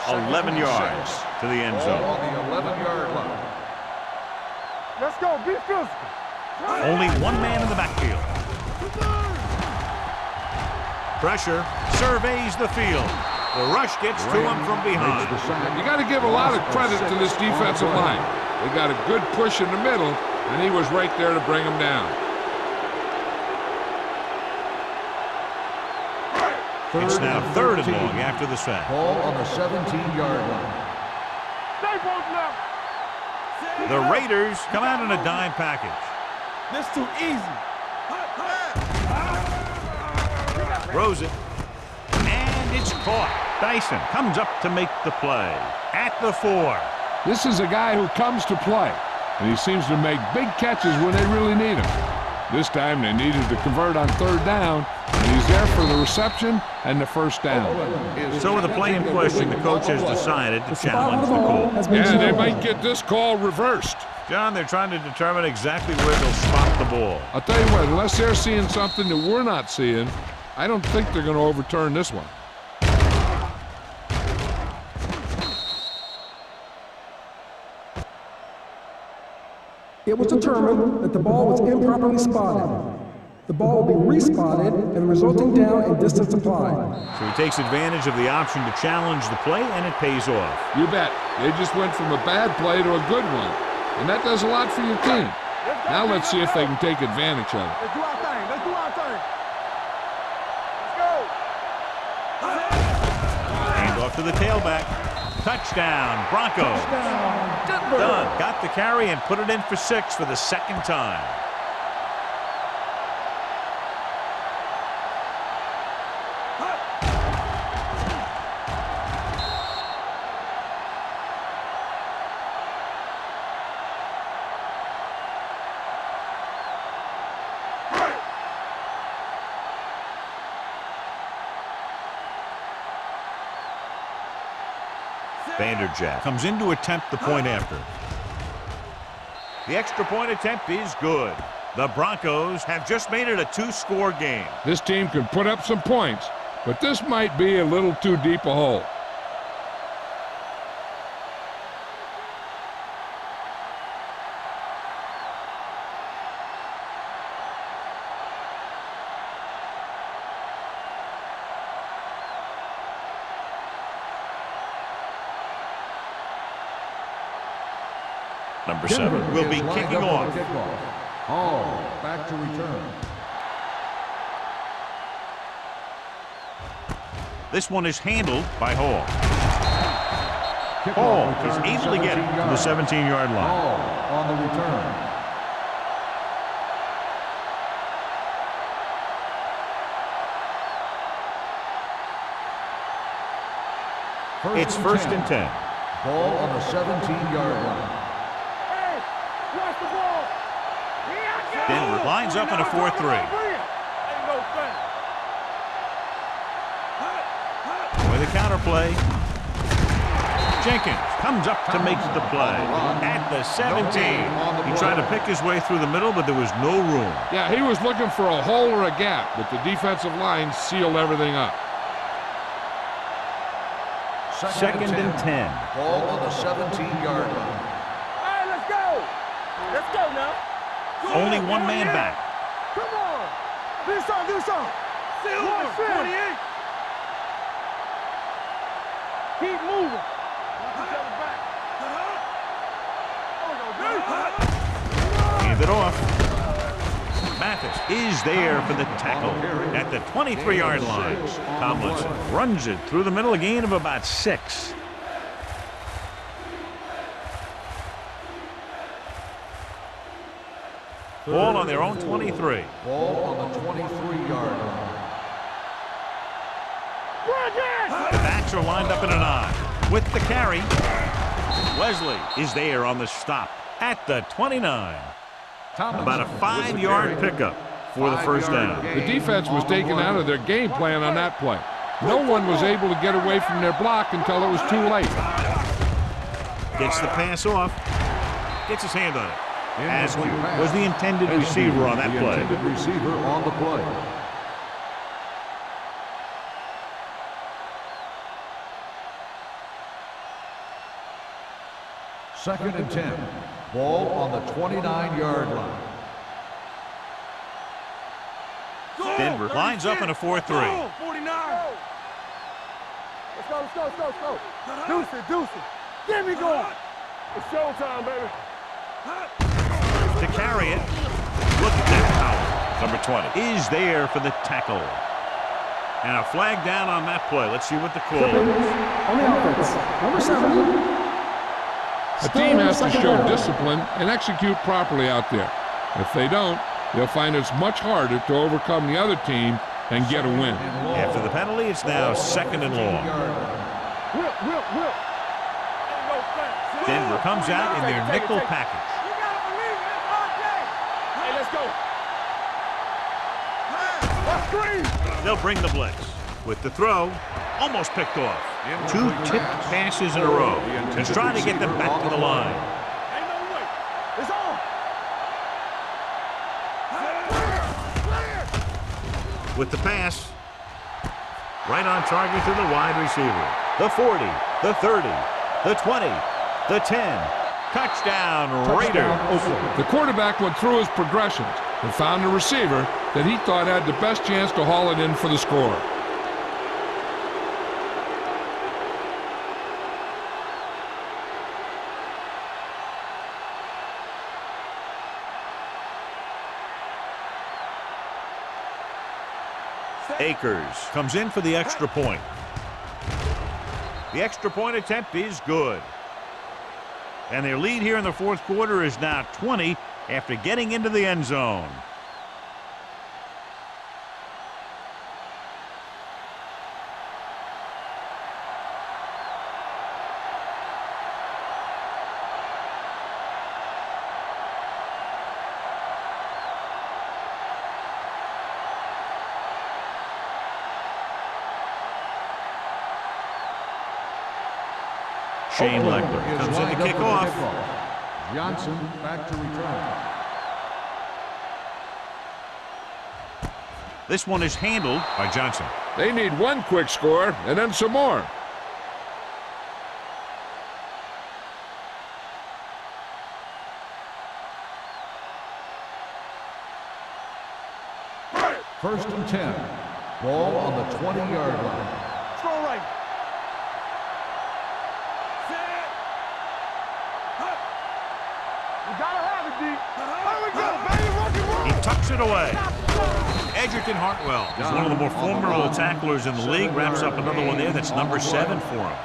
Second 11 and yards 6. to the end Ball zone. on the 11-yard line. Let's go. Be physical. Only one man in the backfield. Pressure surveys the field. The rush gets to him from behind. You got to give a lot of credit to this defensive line. They got a good push in the middle, and he was right there to bring him down. It's now third and long after the sack. Ball on the 17-yard line. Stay both now. The Raiders come out in a dime package. This too easy. Throws it. And it's caught. Dyson comes up to make the play. At the 4. This is a guy who comes to play, and he seems to make big catches when they really need him. This time they needed to convert on third down, and he's there for the reception and the first down. So with the play in question, the coach has decided to challenge the call. Yeah, they might get this call reversed. John, they're trying to determine exactly where they'll spot the ball. I'll tell you what, unless they're seeing something that we're not seeing, I don't think they're going to overturn this one. It was determined that the ball was improperly spotted. The ball will be respotted and the resulting down and distance applied. So he takes advantage of the option to challenge the play, and it pays off. You bet. They just went from a bad play to a good one, and that does a lot for your team. Now let's see if they can take advantage of it. Let's do our thing. Let's do our thing. Let's go. Hand off to the tailback. Touchdown, Broncos. Done. Got the carry and put it in for 6 for the second time. Vanderjagt comes in to attempt the point after. The extra point attempt is good. The Broncos have just made it a 2-score game. This team can put up some points, but this might be a little too deep a hole. Number 7 will be kicking off. Hall back to return. This one is handled by Hall. Hall is able to get it to the 17-yard line. Hall on the return. It's first and 10. Ball on the 17-yard line. Hey, watch the ball. Denver lines up in a 4-3. Ain't no thing. With a counter play. Jenkins comes up to make the play at the 17. He tried to pick his way through the middle, but there was no room. Yeah, he was looking for a hole or a gap, but the defensive line sealed everything up. Second and 10. Ball on the 17-yard line. All right, let's go. Let's go now. Only one man back. Come on. Do something, do something. Silver, 28. Keep moving. Hand it off. Mathis is there for the tackle at the 23-yard line. Tomlinson runs it through the middle, a gain of about 6. Ball on their own 23. Ball on the 23-yard line. The backs are lined up in an I. With the carry, Wesley is there on the stop at the 29. About a 5-yard pickup for the first down. The defense was taken out of their game plan on that play. No one was able to get away from their block until it was too late. Gets the pass off. Gets his hand on it. Askew was the intended receiver on that play. Intended receiver on the play. Second and 10. Ball on the 29-yard line. Denver lines up in a 4-3. 49. Let's go. Deuce it. Get me going. It's showtime, baby. To carry it. Look at that power. Number 20 is there for the tackle. And a flag down on that play. Let's see what the call is. On the offense, number 7. A team has to show discipline and execute properly out there. If they don't, they'll find it's much harder to overcome the other team and get a win. After the penalty, it's now second and long. Whip. Denver comes out in their nickel package. You gotta believe it. Hey, let's go. Let's screen. They'll bring the blitz. With the throw, almost picked off. 2 tipped passes in a row. He's trying to get them back to the line. Ain't no way. It's on. With the pass, right on target to the wide receiver. The 40, the 30, the 20, the 10. Touchdown, Raiders. The quarterback went through his progressions and found a receiver that he thought had the best chance to haul it in for the score. Akers comes in for the extra point. The extra point attempt is good. And their lead here in the fourth quarter is now 20 after getting into the end zone. Shane Leckler comes in to kick off. Johnson back to return. This one is handled by Johnson. They need one quick score and then some more. First and 10. Ball on the 20-yard line. Throw right. You gotta have it, D. There we go, baby. Rock. He tucks it away. Edgerton Hartwell is one of the more formidable tacklers in the league. Wraps up another one there. That's number 7 for him.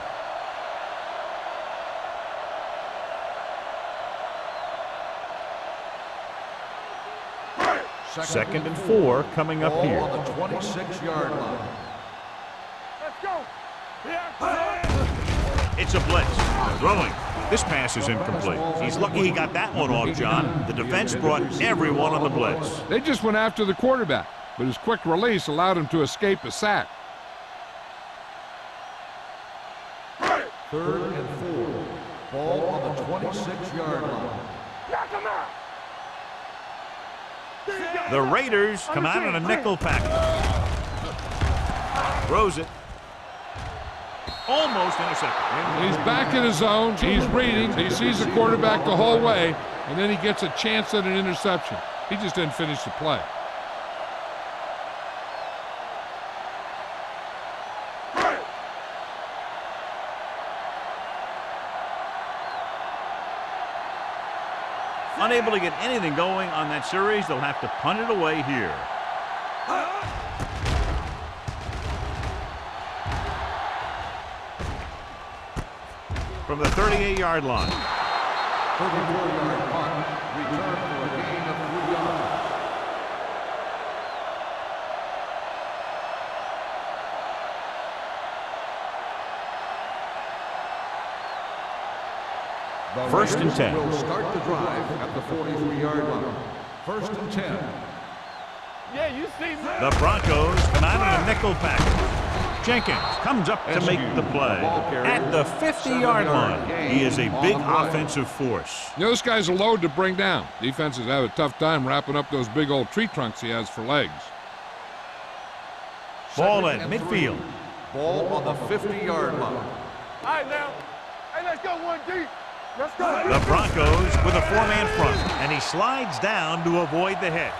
Second and 4 coming up here. On the 26-yard line. Let's go. Yeah. It's a blitz. Throwing. This pass is incomplete. He's lucky he got that one off, John. The defense brought everyone on the blitz. They just went after the quarterback, but his quick release allowed him to escape a sack. 3rd and 4. Ball on the 26-yard line. Knock him out. The Raiders come out in a nickel package. Throws it. Almost intercepted. He's back in his zone. He's reading. He sees the quarterback the whole way, and then he gets a chance at an interception. He just didn't finish the play. Unable to get anything going on that series, they'll have to punt it away here. From the 38-yard line. 34-yard punt. Return for a gain of 3 yards. The First and Raiders 10. will start the drive at the 43-yard line. 1st and 10. Yeah, you see me. The Broncos come out in a nickel package. Jenkins comes up to make the play. At the 50-yard line, he is a big offensive force. You know, this guy's a load to bring down. Defenses have a tough time wrapping up those big old tree trunks he has for legs. Ball at midfield. Ball on the 50-yard line. All right, now. Hey, let's go one deep. Let's go. The Broncos with a 4-man front, and he slides down to avoid the hit.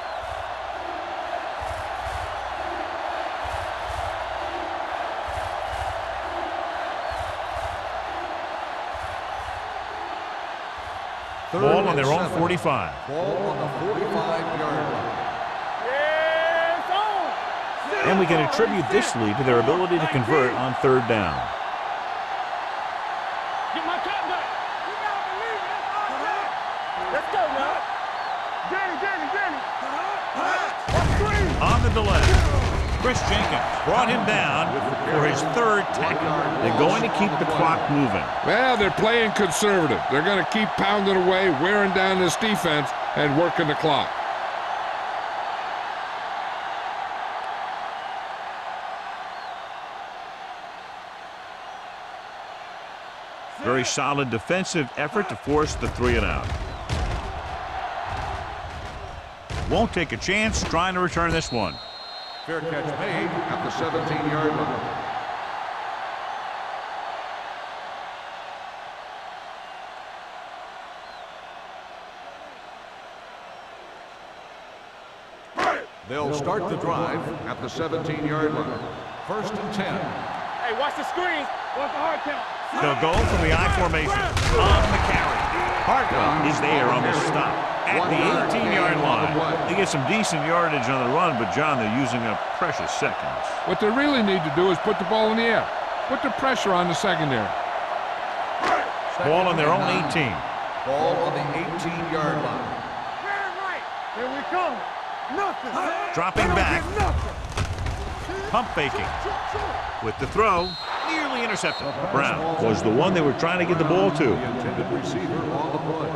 Ball on their own 45. Ball on the 45-yard line. Yes, on. And we can attribute this lead to their ability to convert on 3rd down. Get my top back. You gotta believe it. That's all day. Let's go now. Danny. On the delay, Chris Jenkins brought him down for his 3rd tackle. They're going to keep the clock moving. Well, they're playing conservative. They're going to keep pounding away, wearing down this defense, and working the clock. Very solid defensive effort to force the 3-and-out. Won't take a chance trying to return this one. Fair catch made at the 17-yard line. They'll start the drive at the 17-yard line. 1st and 10. Hey, watch the screen. Watch the hard count. They'll go from the I formation on the carry. Hartley is there on the stop at the 18-yard line. They get some decent yardage on the run, but, John, they're using up precious seconds. What they really need to do is put the ball in the air. Put the pressure on the secondary. Ball on their own 18. Ball on the 18-yard line. Very right. Here we come. Nothing. Dropping back. Nothing. Pump faking. With the throw, nearly intercepted. Brown was the one they were trying to get the ball to. The intended receiver on the play.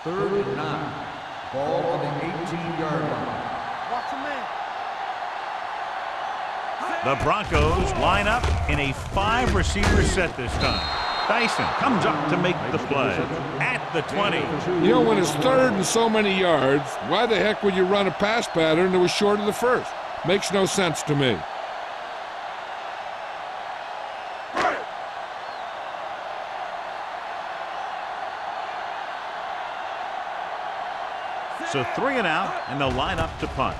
Third and 9. Ball on the 18-yard line. Watch him in. The Broncos line up in a 5-receiver set this time. Dyson comes up to make the play at the 20. You know, when it's 3rd and so many yards, why the heck would you run a pass pattern that was short of the 1st? Makes no sense to me. So 3-and-out, and they'll line up to punt.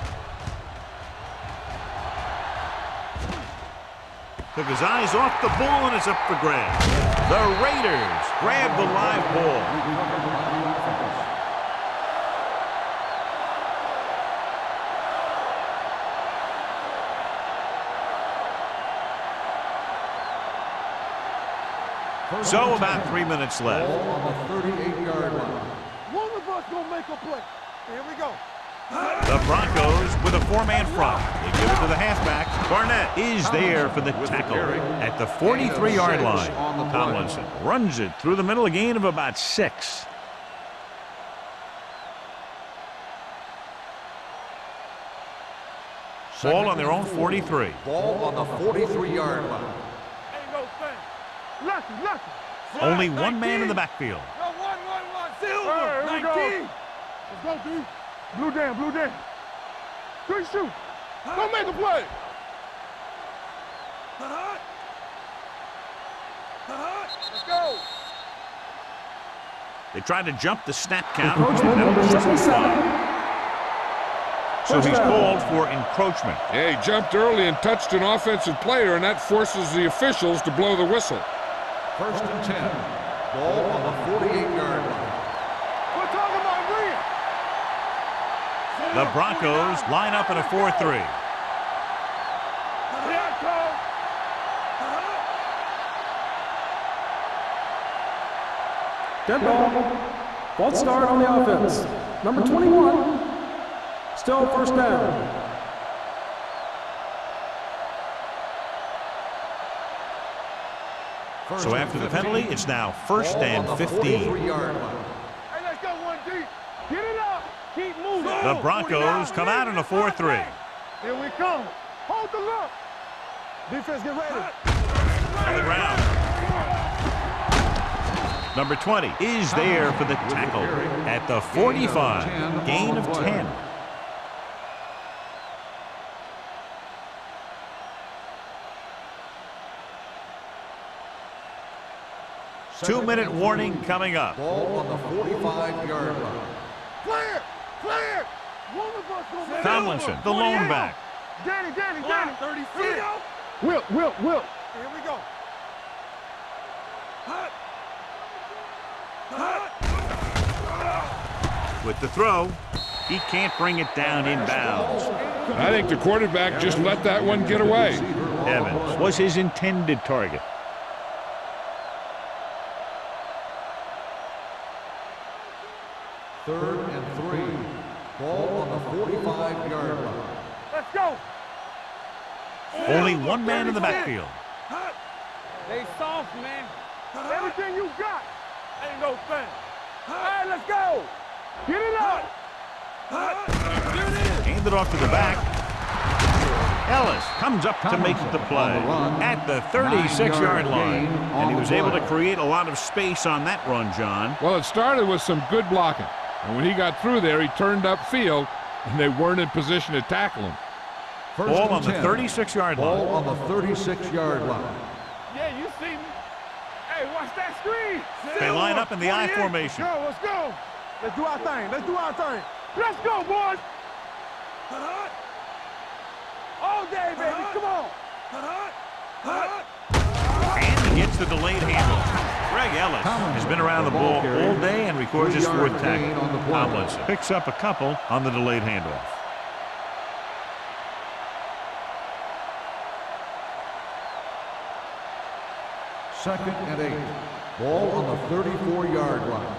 Took his eyes off the ball, and it's up for grabs. The Raiders grab the live ball. So about 3 minutes left. Ball on the 38-yard line. One of us gonna make a play. Here we go. The Broncos with a four-man front. They give it to the halfback. Barnett is there for the tackle at the 43-yard line. Tomlinson runs it through the middle, a gain of about 6. Ball on their own 43. Ball on the 43-yard line. Ain't no thing. Lucky. Only one man in the backfield. No, one. Silver. Hey, here we go. Let's go, D. Blue down. Quick shoot. Don't make a play. Let's go. They tried to jump the snap count. Encroachment, number 77. So he's called for encroachment. Yeah, he jumped early and touched an offensive player, and that forces the officials to blow the whistle. 1st and 10. Ball on the 48-yard line. We're talking about Green. The Broncos line up in a 4-3. Dead ball. False start on the offense. Number 21. Still first down. So after the penalty, it's now 1st and 15. Hey, let's go, 1D. Get it up. Keep moving. The Broncos come out in a 4-3. Here we come. Hold the look. Defense, get ready. On the ground. Number 20 is there for the tackle at the 45. Gain of 10. Two-minute warning coming up. Ball on the 45-yard line. Clear. One of us gonna make Tomlinson, the lone back. Danny. 30 feet. Will. Here we go. With the throw, he can't bring it down inbounds. I think the quarterback just let that one get away. Evans was his intended target. Third and 3. Ball on the 45-yard line. Let's go. Only one man in the backfield. They soft, man. Everything you got. Ain't no thing. Hey, let's go. Get it up. Hand it off to the back. Ellis comes up to make the play at the 36-yard line. And he was able to create a lot of space on that run, John. Well, it started with some good blocking. And when he got through there, he turned upfield, and they weren't in position to tackle him. Ball on the 36-yard line. Ball on the 36-yard line. Yeah, you see me. Hey, watch that screen. They line up in the I formation. Let's go. Let's do our thing. Let's go, boys. All day, baby. Come on. And he gets the delayed handoff. Greg Ellis has been around the ball all day and records his 4th tackle. Tomlinson picks up a couple on the delayed handoff. Second and 8. Ball on the 34-yard line.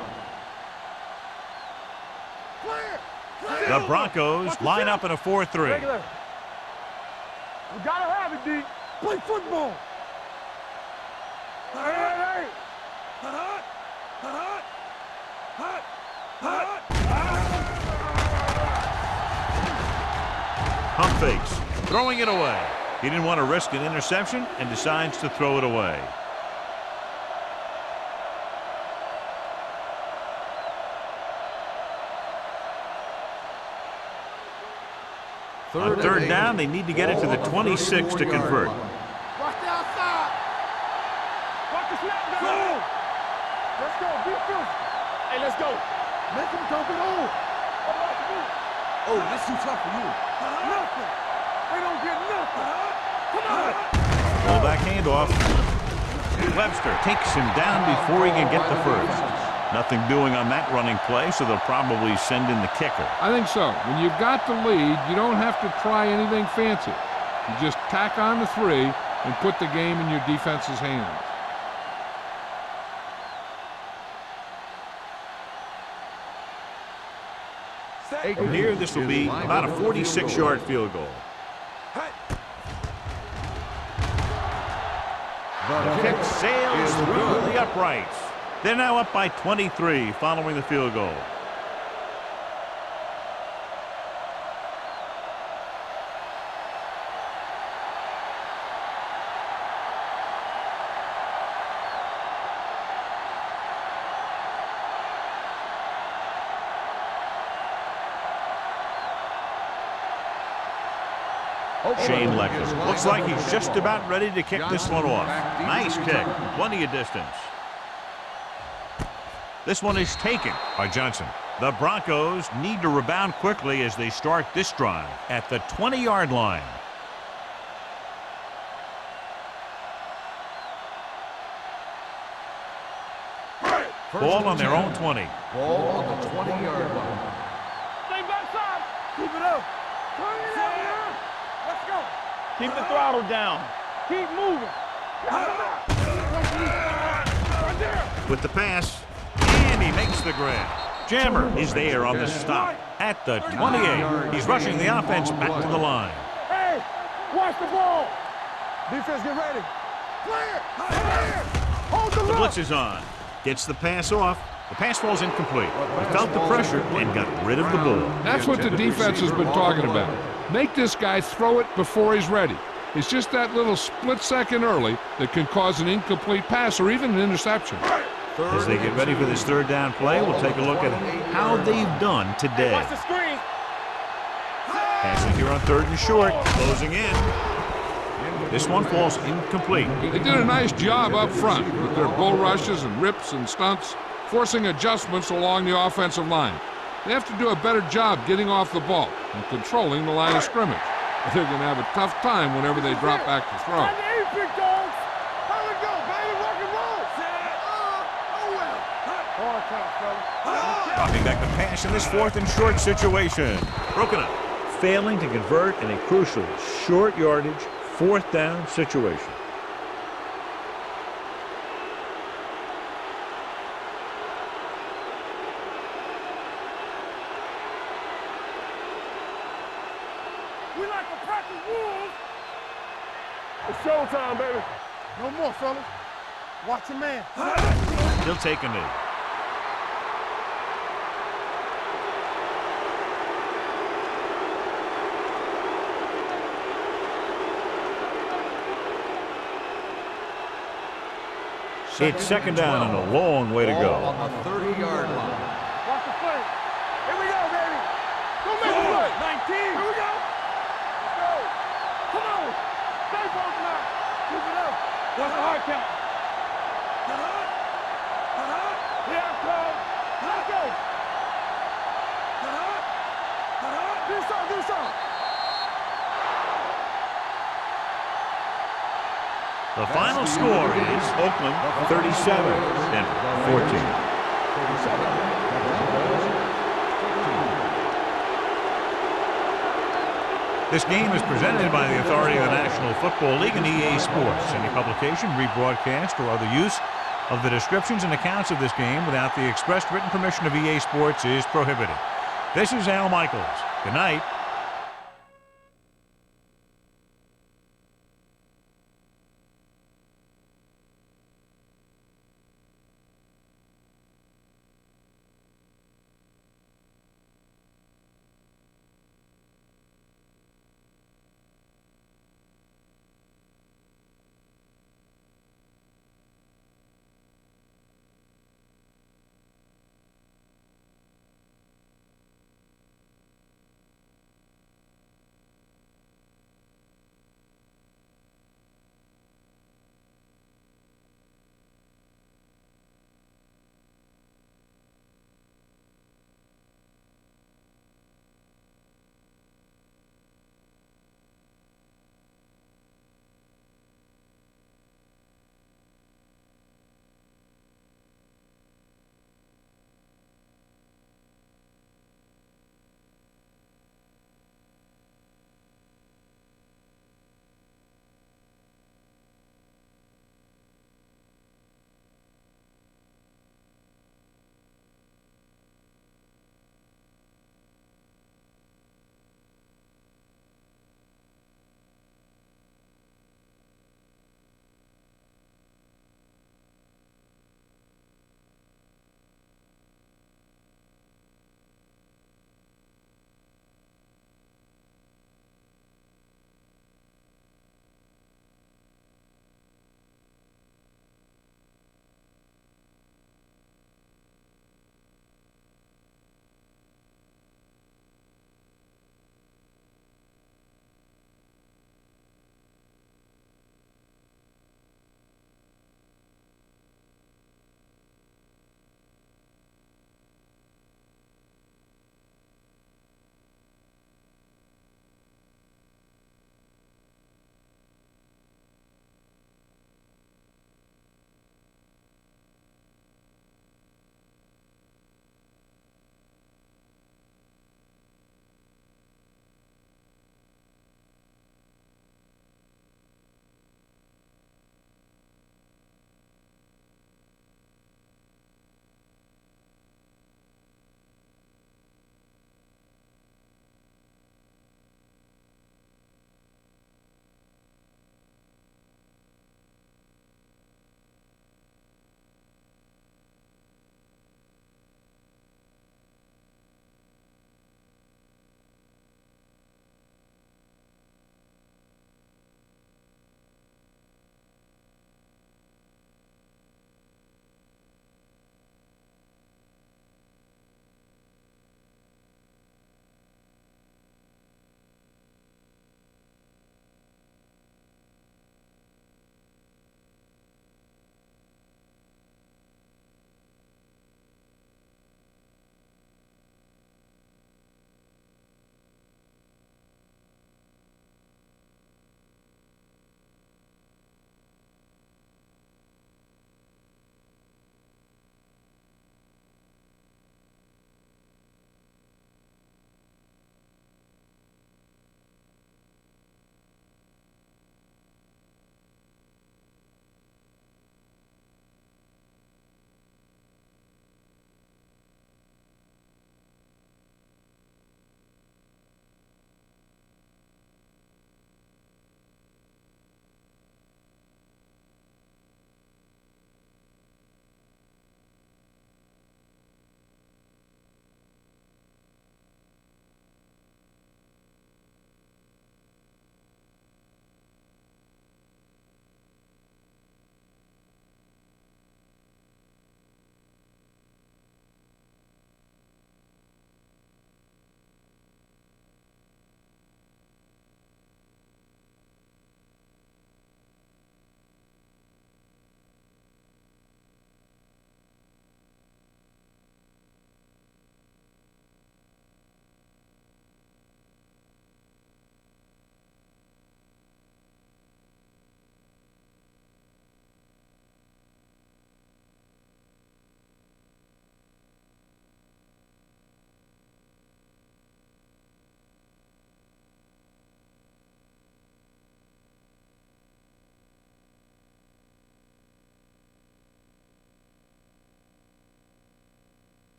The Broncos line up in a 4-3. Regular. We gotta have it, D. Play football. Hey. Pump fakes, throwing it away. He didn't want to risk an interception and decides to throw it away. On third down, they need to get it to the 26 to convert. Watch the outside. Watch the snap down. Let's go. Be physical. Hey, let's go. Make him dump it on. Oh, this too tough for you. Nothing. They don't get nothing. Come on. Fullback handoff. Webster takes him down before he can get the first. Nothing doing on that running play, so they'll probably send in the kicker. I think so. When you've got the lead, you don't have to try anything fancy. You just tack on the 3 and put the game in your defense's hands. From here, this will be about a 46-yard field goal. The kick sails through the uprights. They're now up by 23 following the field goal. Shane Leckler. Looks like he's just about ready to kick this one off. Nice kick. Plenty of distance. This one is taken by Johnson. The Broncos need to rebound quickly as they start this drive at the 20-yard line. Ball on their own 20. Ball on the 20-yard line. Stay backside. Keep it up. Turn it up now. Let's go. Keep the throttle down. Keep moving. Right there. With the pass, and he makes the grab. Jammer is there on the stop at the 28. He's rushing the offense back to the line. Hey, watch the ball. Defense, get ready. Clear. Clear. Hold the The blitz is on. Gets the pass off. The pass falls incomplete. He felt the pressure and got rid of the ball. That's what the defense has been talking about. Make this guy throw it before he's ready. It's just that little split second early that can cause an incomplete pass or even an interception. As they get ready for this third down play, we'll take a look at how they've done today. Watch the screen. Passing here on third and short, closing in. This one falls incomplete. They did a nice job up front with their bull rushes and rips and stunts, forcing adjustments along the offensive line. They have to do a better job getting off the ball and controlling the line of scrimmage. They're going to have a tough time whenever they drop back to throw. Big dogs. How we go, baby? Rock and roll. Hard count, fella. Dropping back the pass in this fourth and short situation. Broken up. Failing to convert in a crucial short yardage fourth down situation. We like to practice rules. It's showtime, baby. No more, fellas. Watch your man. He'll take a knee. It's second down and a long way to go. On the 30-yard line. Watch the play. Here we go, baby. Go make a play. 19. Here we go. Let's go. Come on. Stay both now. Keep it up. Watch the hard count. Here I come. Let's go. Do something. Do something. The final score is Oakland 37, Denver 14. This game is presented by the authority of the National Football League and EA Sports. Any publication, rebroadcast, or other use of the descriptions and accounts of this game without the expressed written permission of EA Sports is prohibited. This is Al Michaels. Good night.